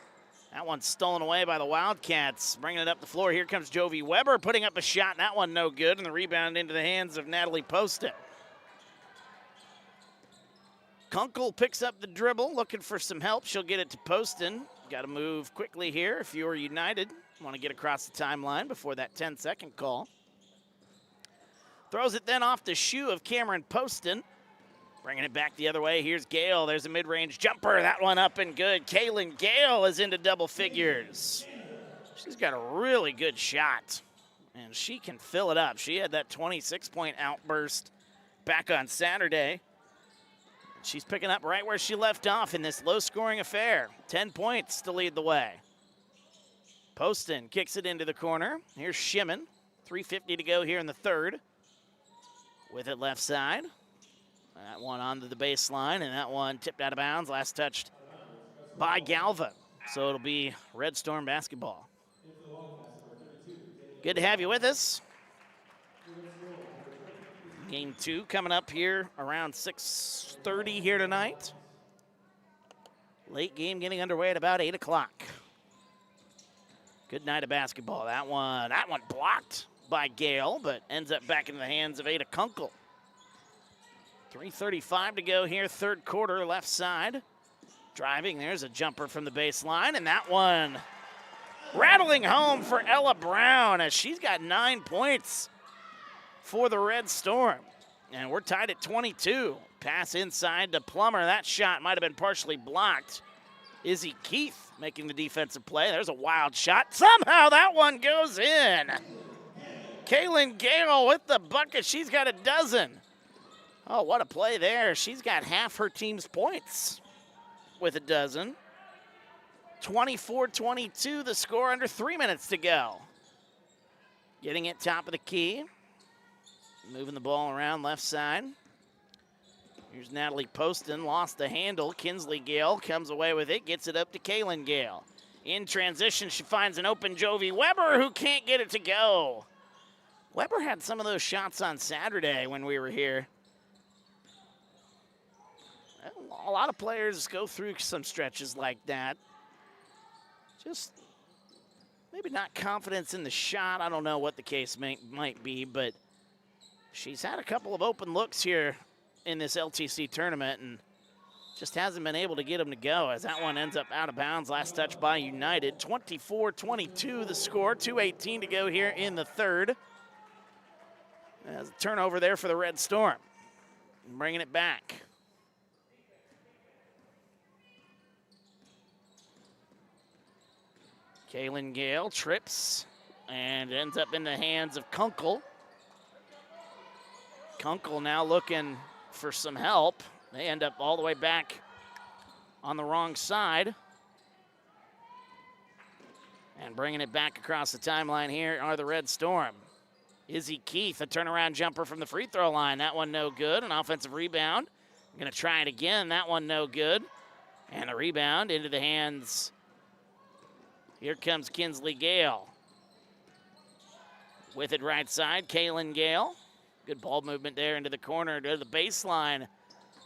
That one's stolen away by the Wildcats. Bringing it up the floor. Here comes Jovi Weber putting up a shot. That one no good, and the rebound into the hands of Natalie Poston. Kunkel picks up the dribble, looking for some help. She'll get it to Poston. Got to move quickly here if you're United. Want to get across the timeline before that 10-second call. Throws it then off the shoe of Cameron Poston. Bringing it back the other way. Here's Gale. There's a mid-range jumper. That one up and good. Kaylin Gale is into double figures. She's got a really good shot, and she can fill it up. She had that 26-point outburst back on Saturday. She's picking up right where she left off in this low-scoring affair. 10 points to lead the way. Poston kicks it into the corner. Here's Shimon. 3:50 to go here in the third. With it left side. That one onto the baseline, and that one tipped out of bounds, last touched by Galva. So it'll be Red Storm basketball. Good to have you with us. Game 2 coming up here around 6:30 here tonight. Late game getting underway at about 8 o'clock. Good night of basketball. That one blocked by Gale, but ends up back in the hands of Ada Kunkel. 3:35 to go here, third quarter, left side. Driving, there's a jumper from the baseline, and that one rattling home for Ella Brown as she's got 9 points for the Red Storm. And we're tied at 22. Pass inside to Plummer. That shot might have been partially blocked. Izzy Keith making the defensive play. There's a wild shot. Somehow that one goes in. Kaylin Gale with the bucket. She's got a dozen. Oh, what a play there. She's got half her team's points with a dozen. 24-22 the score, under 3 minutes to go. Getting it top of the key. Moving the ball around left side. Here's Natalie Poston, lost the handle. Kinsley Gale comes away with it, gets it up to Kaylin Gale. In transition, she finds an open Jovi Weber who can't get it to go. Weber had some of those shots on Saturday when we were here. A lot of players go through some stretches like that. Just maybe not confidence in the shot. I don't know what the case might be, but she's had a couple of open looks here in this LTC tournament and just hasn't been able to get them to go as that one ends up out of bounds. Last touch by United. 24-22 the score. 2:18 to go here in the third. There's a turnover there for the Red Storm. Bringing it back. Kaylin Gale trips and ends up in the hands of Kunkel. Kunkel now looking for some help. They end up all the way back on the wrong side. And bringing it back across the timeline here are the Red Storm. Izzy Keith, a turnaround jumper from the free throw line. That one no good. An offensive rebound. Going to try it again. That one no good. And a rebound into the hands. Here comes Kinsley Gale. With it right side, Kaylin Gale. Good ball movement there into the corner to the baseline.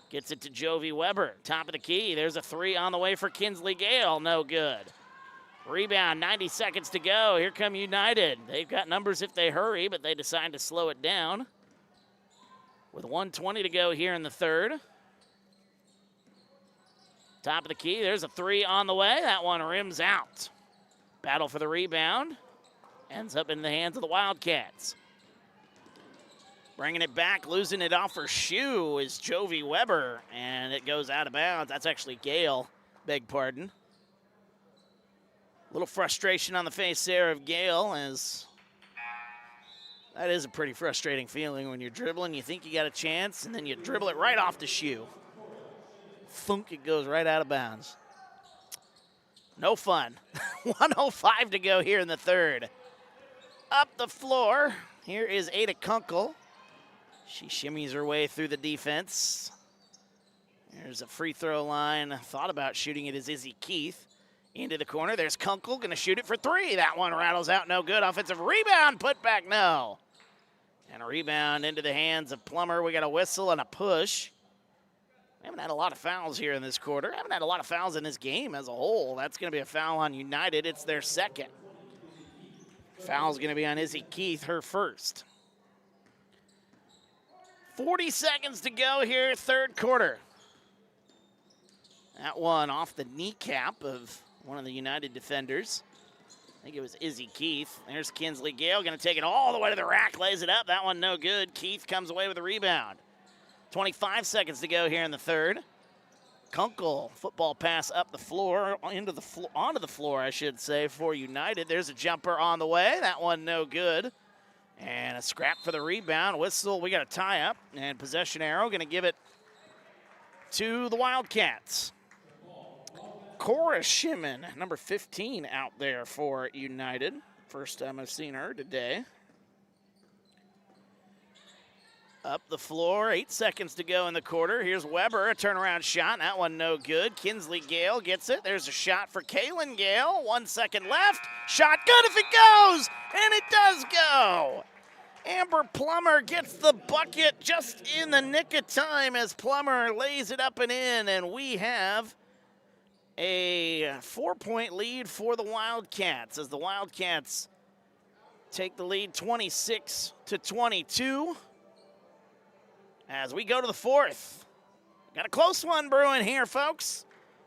Gets it to Jovi Weber. Top of the key. There's a three on the way for Kinsley Gale. No good. Rebound, 90 seconds to go. Here come United. They've got numbers if they hurry, but they decide to slow it down. With 1:20 to go here in the third. Top of the key. There's a three on the way. That one rims out. Battle for the rebound. Ends up in the hands of the Wildcats. Bringing it back, losing it off her shoe is Jovi Weber, and it goes out of bounds. That's actually Gale, beg pardon. A little frustration on the face there of Gale, as that is a pretty frustrating feeling when you're dribbling. You think you got a chance, and then you dribble it right off the shoe. Thunk, it goes right out of bounds. No fun. 1:05 to go here in the third. Up the floor, here is Ada Kunkel. She shimmies her way through the defense. There's a free throw line. Thought about shooting it as Izzy Keith. Into the corner, there's Kunkel, gonna shoot it for three. That one rattles out, no good. Offensive rebound, put back, no. And a rebound into the hands of Plummer. We got a whistle and a push. We haven't had a lot of fouls here in this quarter. Haven't had a lot of fouls in this game as a whole. That's gonna be a foul on United. It's their second. Foul's gonna be on Izzy Keith, her first. 40 seconds to go here, third quarter. That one off the kneecap of one of the United defenders. I think it was Izzy Keith. There's Kinsley Gale, gonna take it all the way to the rack, lays it up. That one no good. Keith comes away with a rebound. 25 seconds to go here in the third. Kunkel, football pass up the floor, onto the floor, I should say, for United. There's a jumper on the way. That one no good. And a scrap for the rebound. Whistle, we got a tie up. And possession arrow, gonna give it to the Wildcats. Cora Shimon, number 15 out there for United. First time I've seen her today. Up the floor, 8 seconds to go in the quarter. Here's Weber, a turnaround shot. That one no good. Kinsley Gale gets it. There's a shot for Kaylin Gale. 1 second left. Shot good if it goes, and it does go. Amber Plummer gets the bucket just in the nick of time as Plummer lays it up and in, and we have a 4-point lead for the Wildcats as the Wildcats take the lead 26-22. As we go to the fourth. Got a close one brewing here, folks.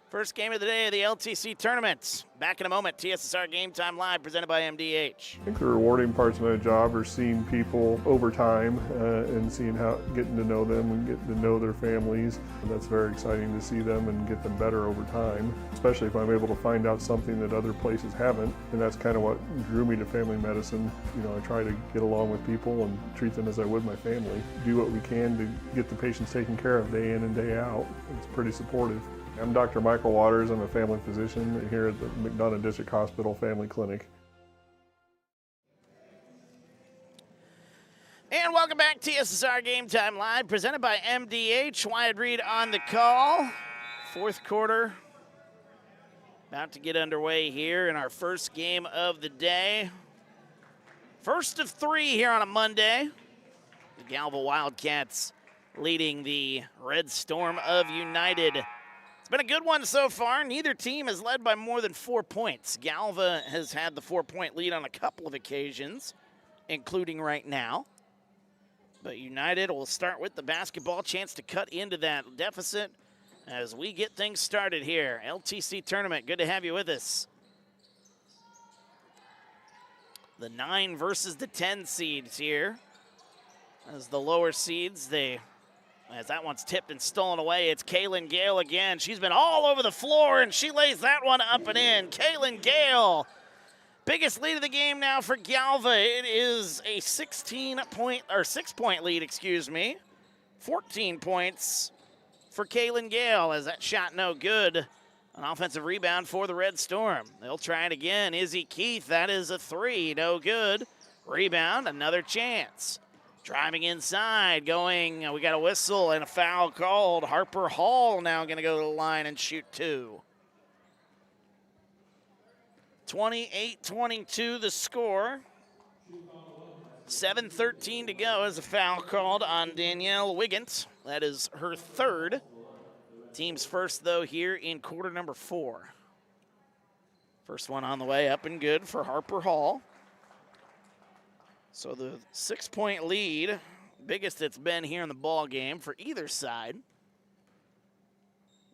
First game of the day of the LTC tournament. Back in a moment, TSSR Game Time Live, presented by MDH. I think the rewarding parts of my job are seeing people over time and seeing getting to know them and getting to know their families. And that's very exciting to see them and get them better over time, especially if I'm able to find out something that other places haven't. And that's kind of what drew me to family medicine. You know, I try to get along with people and treat them as I would my family. Do what we can to get the patients taken care of day in and day out. It's pretty supportive. I'm Dr. Michael Waters. I'm a family physician here at the McDonough District Hospital Family Clinic. And welcome back, TSSR Game Time Live, presented by MDH. Wyatt Reed on the call. Fourth quarter about to get underway here in our first game of the day. First of 3 here on a Monday. The Galva Wildcats leading the Red Storm of United. Been a good one so far. Neither team has led by more than 4 points. Galva has had the 4-point lead on a couple of occasions, including right now. But United will start with the basketball, chance to cut into that deficit as we get things started here. LTC tournament, good to have you with us. The 9 versus the 10 seeds here. As the lower seeds, as that one's tipped and stolen away, it's Kaylin Gale again. She's been all over the floor, and she lays that one up and in. Kaylin Gale, biggest lead of the game now for Galva. It is a 6-point lead, 14 points for Kaylin Gale as that shot no good. An offensive rebound for the Red Storm. They'll try it again. Izzy Keith, that is a 3, no good. Rebound, another chance. Driving inside, going, we got a whistle and a foul called. Harper Hall now going to go to the line and shoot 2. 28-22 the score. 7:13 to go as a foul called on Danielle Wiggins. That is her 3rd. Team's first, though, here in quarter number 4. First one on the way, up and good for Harper Hall. So the 6-point lead, biggest it's been here in the ball game for either side.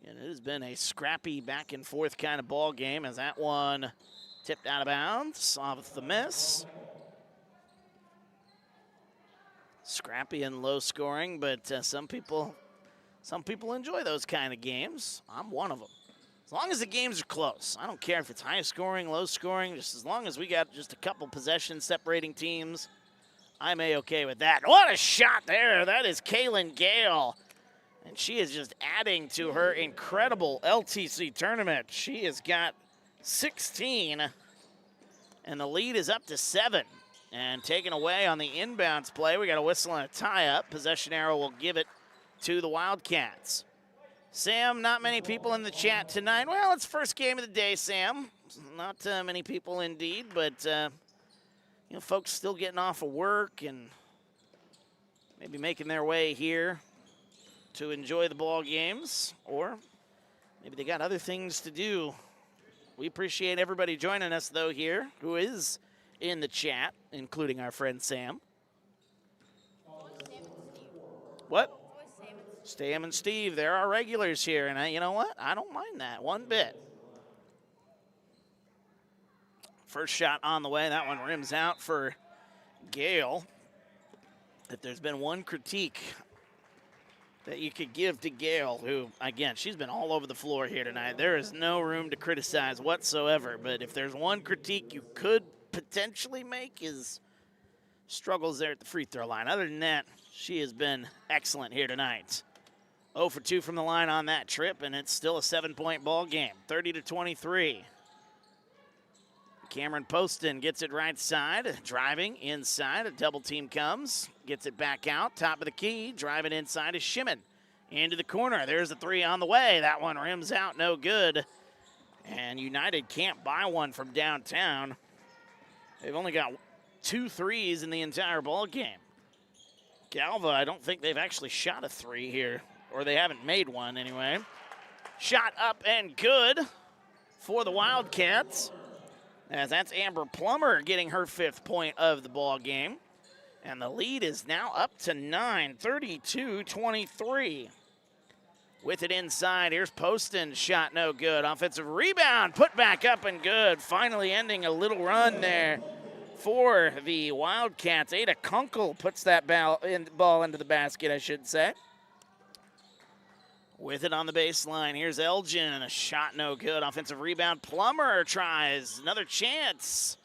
And it has been a scrappy back and forth kind of ball game as that one tipped out of bounds off the miss. Scrappy and low scoring, but some people enjoy those kind of games. I'm one of them. As long as the games are close. I don't care if it's high scoring, low scoring, just as long as we got just a couple possessions separating teams, I'm A-okay with that. What a shot there. That is Kaylin Gale. And she is just adding to her incredible LTC tournament. She has got 16, and the lead is up to 7. And taken away on the inbounds play, we got a whistle and a tie-up. Possession arrow will give it to the Wildcats. Sam, not many people in the chat tonight. Well, it's first game of the day, Sam. Not many people indeed, but folks still getting off of work and maybe making their way here to enjoy the ball games, or maybe they got other things to do. We appreciate everybody joining us, though, here, who is in the chat, including our friend Sam. What? Sam and Steve, they're our regulars here, and you know what? I don't mind that one bit. First shot on the way. That one rims out for Gale. If there's been one critique that you could give to Gale, who, again, she's been all over the floor here tonight. There is no room to criticize whatsoever, but if there's one critique you could potentially make is struggles there at the free throw line. Other than that, she has been excellent here tonight. 0 for 2 from the line on that trip, and it's still a 7-point ball game, 30-23. Cameron Poston gets it right side, driving inside. A double team comes, gets it back out. Top of the key, driving inside is Shimon. Into the corner, there's a three on the way. That one rims out, no good. And United can't buy one from downtown. They've only got 2 threes in the entire ball game. Galva, I don't think they've actually shot a three here, or they haven't made one anyway. Shot up and good for the Wildcats, as that's Amber Plummer getting her 5th point of the ball game. And the lead is now up to 9, 32-23. With it inside, here's Poston, shot no good. Offensive rebound, put back up and good. Finally ending a little run there for the Wildcats. Ada Kunkel puts that ball into the basket, I should say. With it on the baseline, here's Elgin, a shot no good. Offensive rebound, Plummer tries, another chance.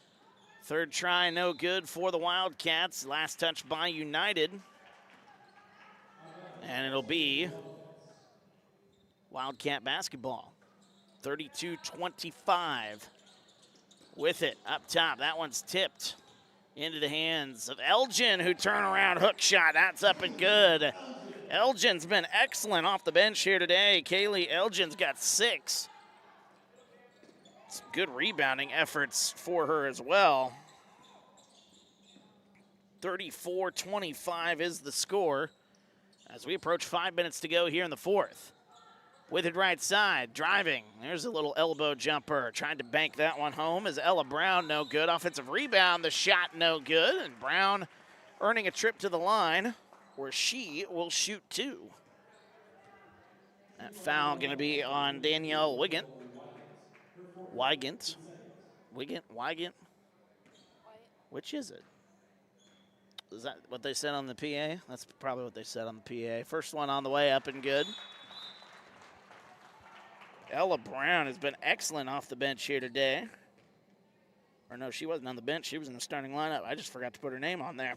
3rd try, no good for the Wildcats. Last touch by United. And it'll be Wildcat basketball, 32-25. With it up top, that one's tipped into the hands of Elgin, who turn around hook shot. That's up and good. Elgin's been excellent off the bench here today. Kaylee Elgin's got 6. Some good rebounding efforts for her as well. 34-25 is the score as we approach 5 minutes to go here in the 4th. With it right side, driving. There's a little elbow jumper. Trying to bank that one home is Ella Brown, no good. Offensive rebound, the shot no good. And Brown earning a trip to the line where she will shoot 2. That foul going to be on Danielle Wigant. Wigant. Which is it? Is that what they said on the PA? That's probably what they said on the PA. First one on the way, up and good. Ella Brown has been excellent off the bench here today. Or no, she wasn't on the bench. She was in the starting lineup. I just forgot to put her name on there.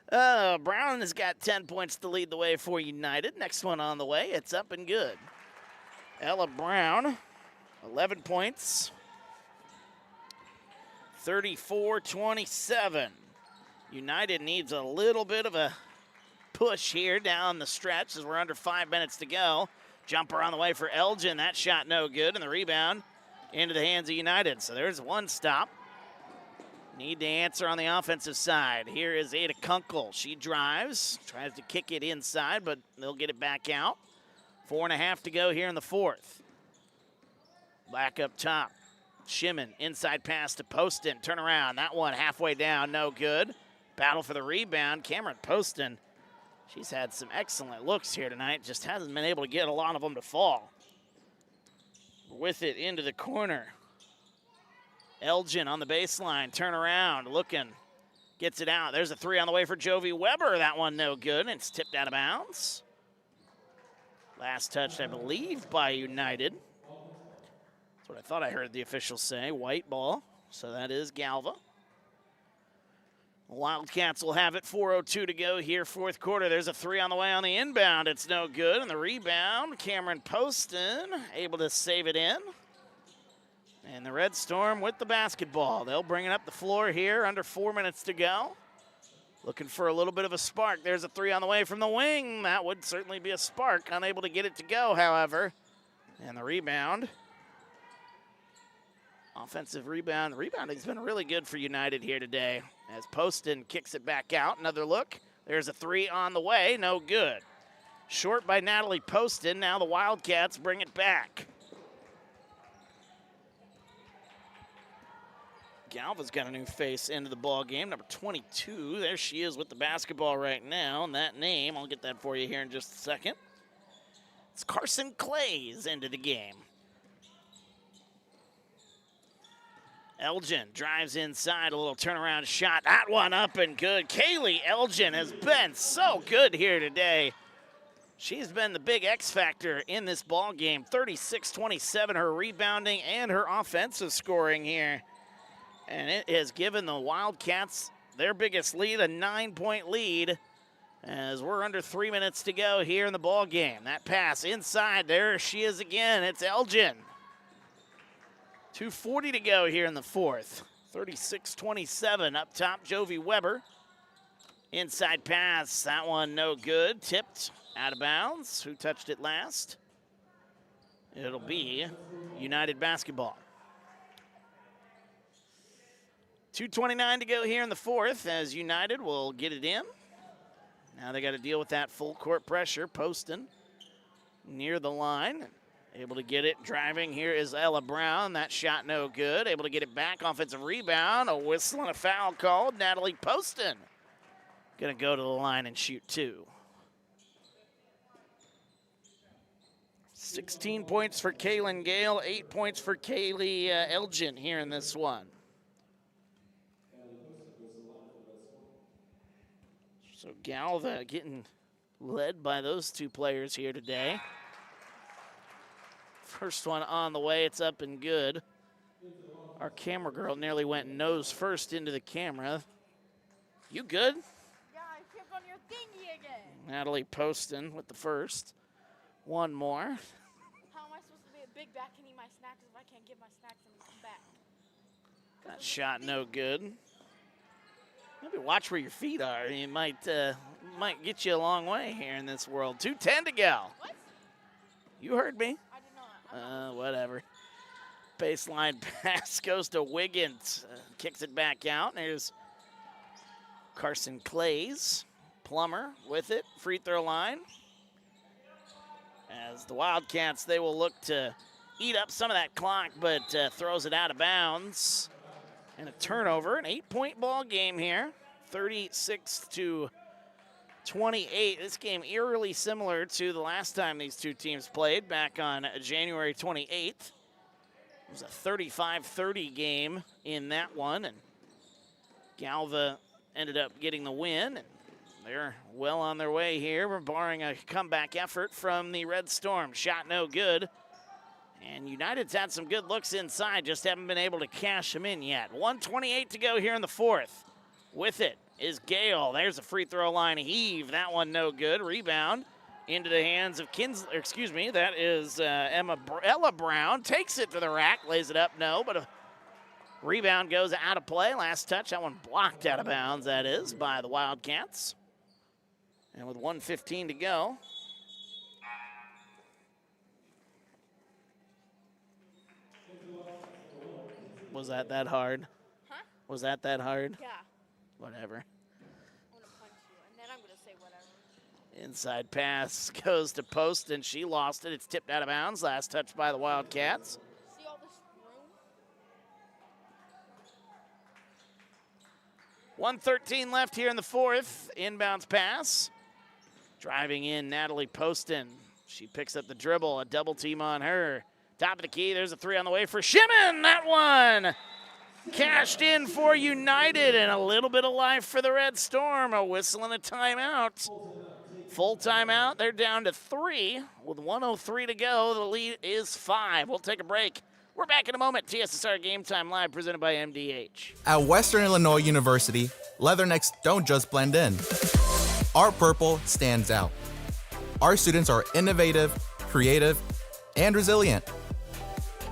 Brown has got 10 points to lead the way for United. Next one on the way. It's up and good. Ella Brown, 11 points. 34-27. United needs a little bit of a push here down the stretch as we're under 5 minutes to go. Jumper on the way for Elgin. That shot no good, and the rebound into the hands of United. So there's one stop. Need to answer on the offensive side. Here is Ada Kunkel. She drives, tries to kick it inside, but they'll get it back out. 4.5 to go here in the 4th. Back up top. Shimon, inside pass to Poston. Turn around. That one halfway down, no good. Battle for the rebound. Cameron Poston. She's had some excellent looks here tonight. Just hasn't been able to get a lot of them to fall. With it into the corner. Elgin on the baseline. Turn around. Looking. Gets it out. There's a 3 on the way for Jovi Weber. That one no good. And it's tipped out of bounds. Last touch, I believe, by United. That's what I thought I heard the officials say. White ball. So that is Galva. Wildcats will have it. 4:02 to go here, 4th quarter. There's a 3 on the way on the inbound. It's no good. And the rebound, Cameron Poston able to save it in. And the Red Storm with the basketball. They'll bring it up the floor here, under 4 minutes to go. Looking for a little bit of a spark. There's a 3 on the way from the wing. That would certainly be a spark. Unable to get it to go, however. And the rebound. Offensive rebound. The rebounding's been really good for United here today as Poston kicks it back out. Another look. There's a 3 on the way. No good. Short by Natalie Poston. Now the Wildcats bring it back. Galva's got a new face into the ball game, number 22. There she is with the basketball right now. And that name, I'll get that for you here in just a second. It's Carson Clays into the game. Elgin drives inside, a little turnaround shot. That one up and good. Kaylee Elgin has been so good here today. She's been the big X factor in this ball game. 36-27, her rebounding and her offensive scoring here. And it has given the Wildcats their biggest lead, a 9-point lead, as we're under 3 minutes to go here in the ball game. That pass inside, there she is again. It's Elgin. 2:40 to go here in the fourth. 36-27 up top, Jovi Weber. Inside pass, that one no good. Tipped out of bounds. Who touched it last? It'll be United basketball. 2:29 to go here in the fourth as United will get it in. Now they got to deal with that full court pressure. Poston near the line. Able to get it. Driving here is Ella Brown. That shot no good. Able to get it back. Offensive rebound. A whistle and a foul called. Natalie Poston going to go to the line and shoot two. 16 points for Kaylin Gale. 8 points for Kaylee Elgin here in this one. So Galva getting led by those two players here today. First one on the way, it's up and good. Our camera girl nearly went nose first into the camera. You good? Yeah, I tripped on your thingy again. Natalie Poston with the first. One more. How am I supposed to be a big back and eat my snacks if I can't get my snacks and come back? That shot no good. Maybe watch where your feet are. It might get you a long way here in this world. 2:10 to go. What? You heard me. I did not. Whatever. Baseline pass goes to Wiggins. Kicks it back out. There's Carson Clays. Plummer with it. Free throw line. As the Wildcats, they will look to eat up some of that clock, but throws it out of bounds. And a turnover, an 8-point ball game here. 36-28. This game eerily similar to the last time these two teams played back on January 28th. It was a 35-30 game in that one, and Galva ended up getting the win. And they're well on their way here. We're barring a comeback effort from the Red Storm. Shot no good. And United's had some good looks inside, just haven't been able to cash them in yet. 1:28 to go here in the fourth. With it is Gale. There's a free throw line heave. That one no good. Rebound into the hands of that is Ella Brown. Takes it to the rack, lays it up, no, but a rebound goes out of play. Last touch, that one blocked out of bounds, that is, by the Wildcats. And with 1:15 to go, was that hard? Huh? Was that hard? Yeah. Whatever. I'm gonna punch you, and then I'm gonna say whatever. Inside pass goes to Post, and she lost it. It's tipped out of bounds. Last touch by the Wildcats. See all this room? 1:13 left here in the fourth. Inbounds pass. Driving in, Natalie Poston. She picks up the dribble, a double team on her. Top of the key, there's a three on the way for Shimon. That one cashed in for United, and a little bit of life for the Red Storm. A whistle and a timeout. Full timeout, they're down to 3 with 1:03 to go. The lead is 5. We'll take a break. We're back in a moment. TSSR Game Time Live presented by MDH. At Western Illinois University, Leathernecks don't just blend in. Our purple stands out. Our students are innovative, creative, and resilient.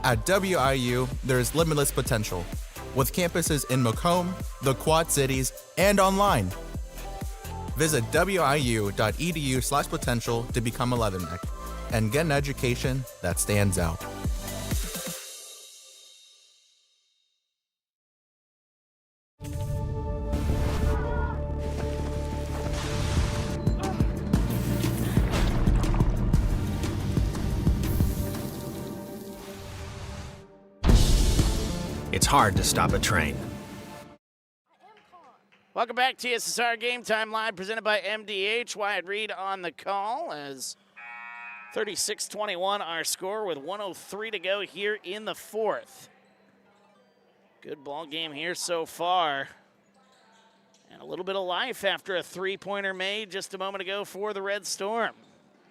At WIU, there is limitless potential, with campuses in Macomb, the Quad Cities, and online. Visit wiu.edu/potential to become a Leatherneck and get an education that stands out. It's hard to stop a train. Welcome back, TSSR Game Time Live, presented by MDH. Wyatt Reed on the call as 36-21 our score with 1:03 to go here in the fourth. Good ball game here so far. And a little bit of life after a three-pointer made just a moment ago for the Red Storm.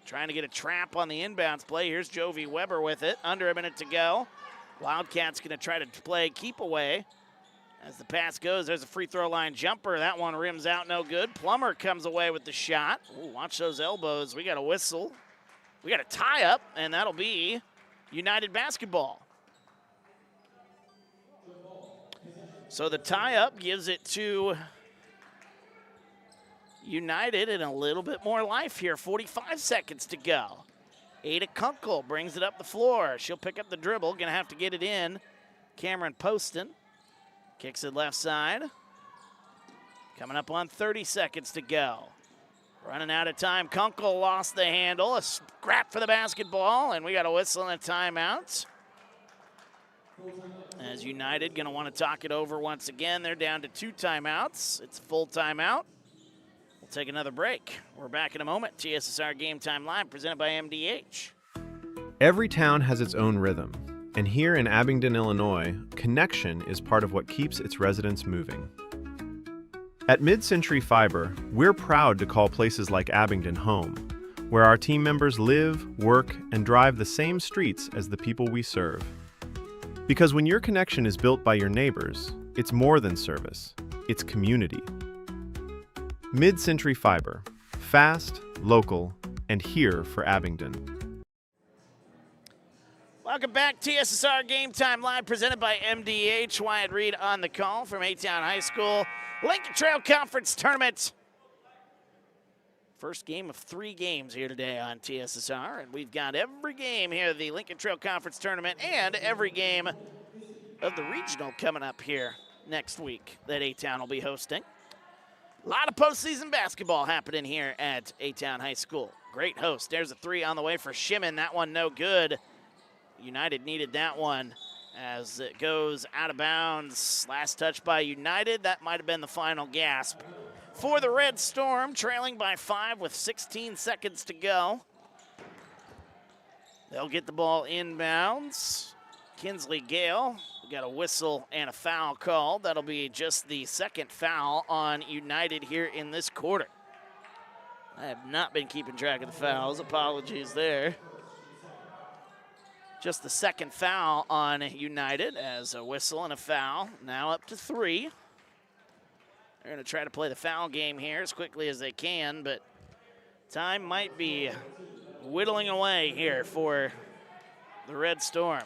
Trying to get a trap on the inbounds play. Here's Jovi Weber with it. Under a minute to go. Wildcats going to try to play keep away. As the pass goes, there's a free throw line jumper. That one rims out, no good. Plummer comes away with the shot. Ooh, watch those elbows. We got a whistle. We got a tie-up, and that'll be United basketball. So the tie-up gives it to United and a little bit more life here. 45 seconds to go. Ada Kunkel brings it up the floor. She'll pick up the dribble. Going to have to get it in. Cameron Poston kicks it left side. Coming up on 30 seconds to go. Running out of time. Kunkel lost the handle. A scrap for the basketball, and we got a whistle and a timeout. As United going to want to talk it over once again. They're down to 2 timeouts. It's a full timeout. We'll take another break. We're back in a moment. TSSR Game Time Live presented by MDH. Every town has its own rhythm, and here in Abingdon, Illinois, connection is part of what keeps its residents moving. At Mid-Century Fiber, we're proud to call places like Abingdon home, where our team members live, work, and drive the same streets as the people we serve. Because when your connection is built by your neighbors, it's more than service, it's community. Mid-Century Fiber, fast, local, and here for Abingdon. Welcome back, TSSR Game Time Live, presented by MDH. Wyatt Reed on the call from A-Town High School. Lincoln Trail Conference Tournament. First game of 3 games here today on TSSR, and we've got every game here at the Lincoln Trail Conference Tournament and every game of the regional coming up here next week that A-Town will be hosting. A lot of postseason basketball happening here at A-Town High School. Great host. There's a 3 on the way for Shimon. That one no good. United needed that one as it goes out of bounds. Last touch by United. That might have been the final gasp for the Red Storm, trailing by 5 with 16 seconds to go. They'll get the ball inbounds. Kinsley Gale, we got a whistle and a foul called. That'll be just the second foul on United here in this quarter. I have not been keeping track of the fouls. Apologies there. Just the second foul on United as a whistle and a foul. Now up to 3. They're going to try to play the foul game here as quickly as they can, but time might be whittling away here for the Red Storm.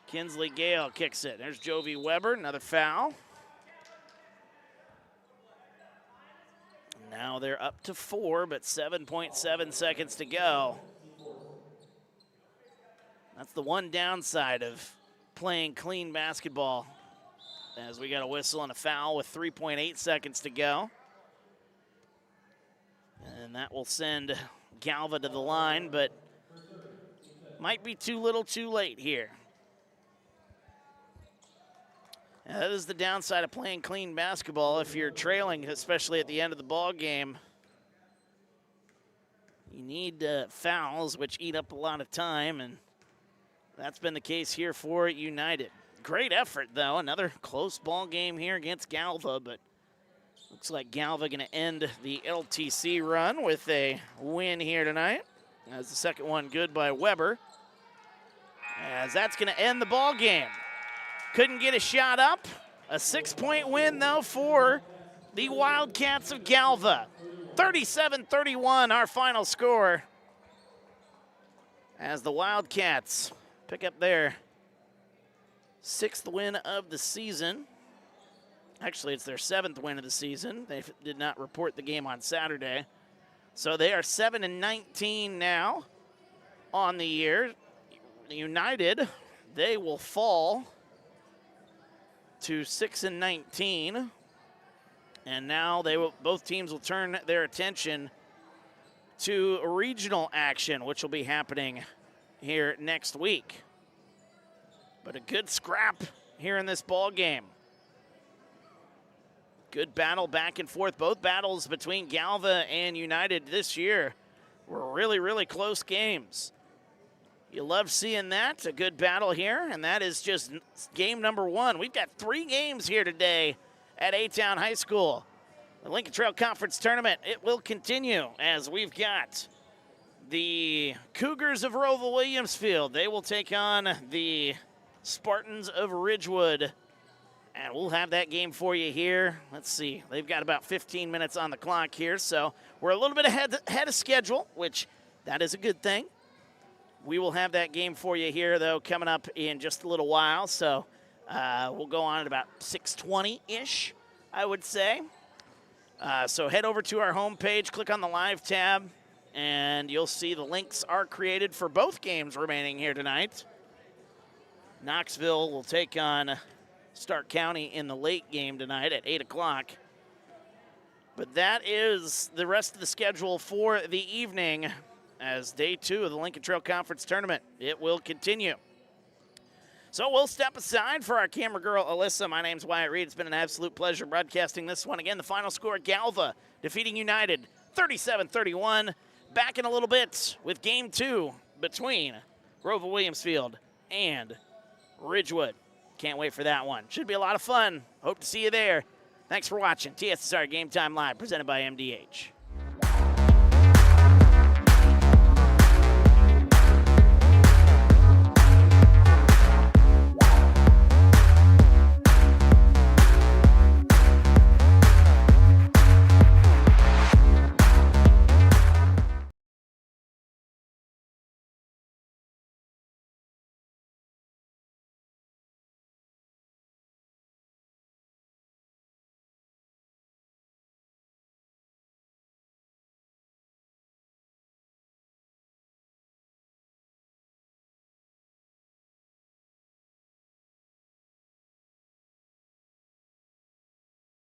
Kinsley Gale kicks it. There's Jovi Weber, another foul. Now they're up to 4, but 7.7 seconds to go. That's the one downside of playing clean basketball, as we got a whistle and a foul with 3.8 seconds to go. And that will send Galva to the line, but might be too little too late here. Now, that is the downside of playing clean basketball. If you're trailing, especially at the end of the ball game, you need fouls, which eat up a lot of time, and that's been the case here for United. Great effort, though. Another close ball game here against Galva, but looks like Galva going to end the LTC run with a win here tonight. As the second one good by Weber, as that's going to end the ball game. Couldn't get a shot up. A 6-point win, though, for the Wildcats of Galva. 37-31, our final score, as the Wildcats pick up their 6th win of the season. Actually, it's their 7th win of the season. They did not report the game on Saturday. So they are 7-19 now on the year. United, they will fall to 6-19. And now both teams will turn their attention to regional action, which will be happening here next week. But a good scrap here in this ball game. Good battle back and forth. Both battles between Galva and United this year were really, really close games. You love seeing that, a good battle here, and that is just game number 1. We've got 3 games here today at A-Town High School. The Lincoln Trail Conference Tournament, it will continue as we've got the Cougars of Roval Williamsfield. They will take on the Spartans of Ridgewood, and we'll have that game for you here. Let's see, they've got about 15 minutes on the clock here, so we're a little bit ahead of schedule, which that is a good thing. We will have that game for you here, though, coming up in just a little while, so We'll go on at about 6:20-ish, I would say. So head over to our homepage, click on the live tab, and you'll see the links are created for both games remaining here tonight. Knoxville will take on Stark County in the late game tonight at 8 o'clock. But that is the rest of the schedule for the evening as day 2 of the Lincoln Trail Conference Tournament. It will continue. So we'll step aside for our camera girl, Alyssa. My name's Wyatt Reed. It's been an absolute pleasure broadcasting this one. Again, the final score, Galva defeating United 37-31. Back in a little bit with game 2 between Grover Williamsfield and Ridgewood. Can't wait for that one. Should be a lot of fun. Hope to see you there. Thanks for watching TSSR Game Time Live, presented by MDH.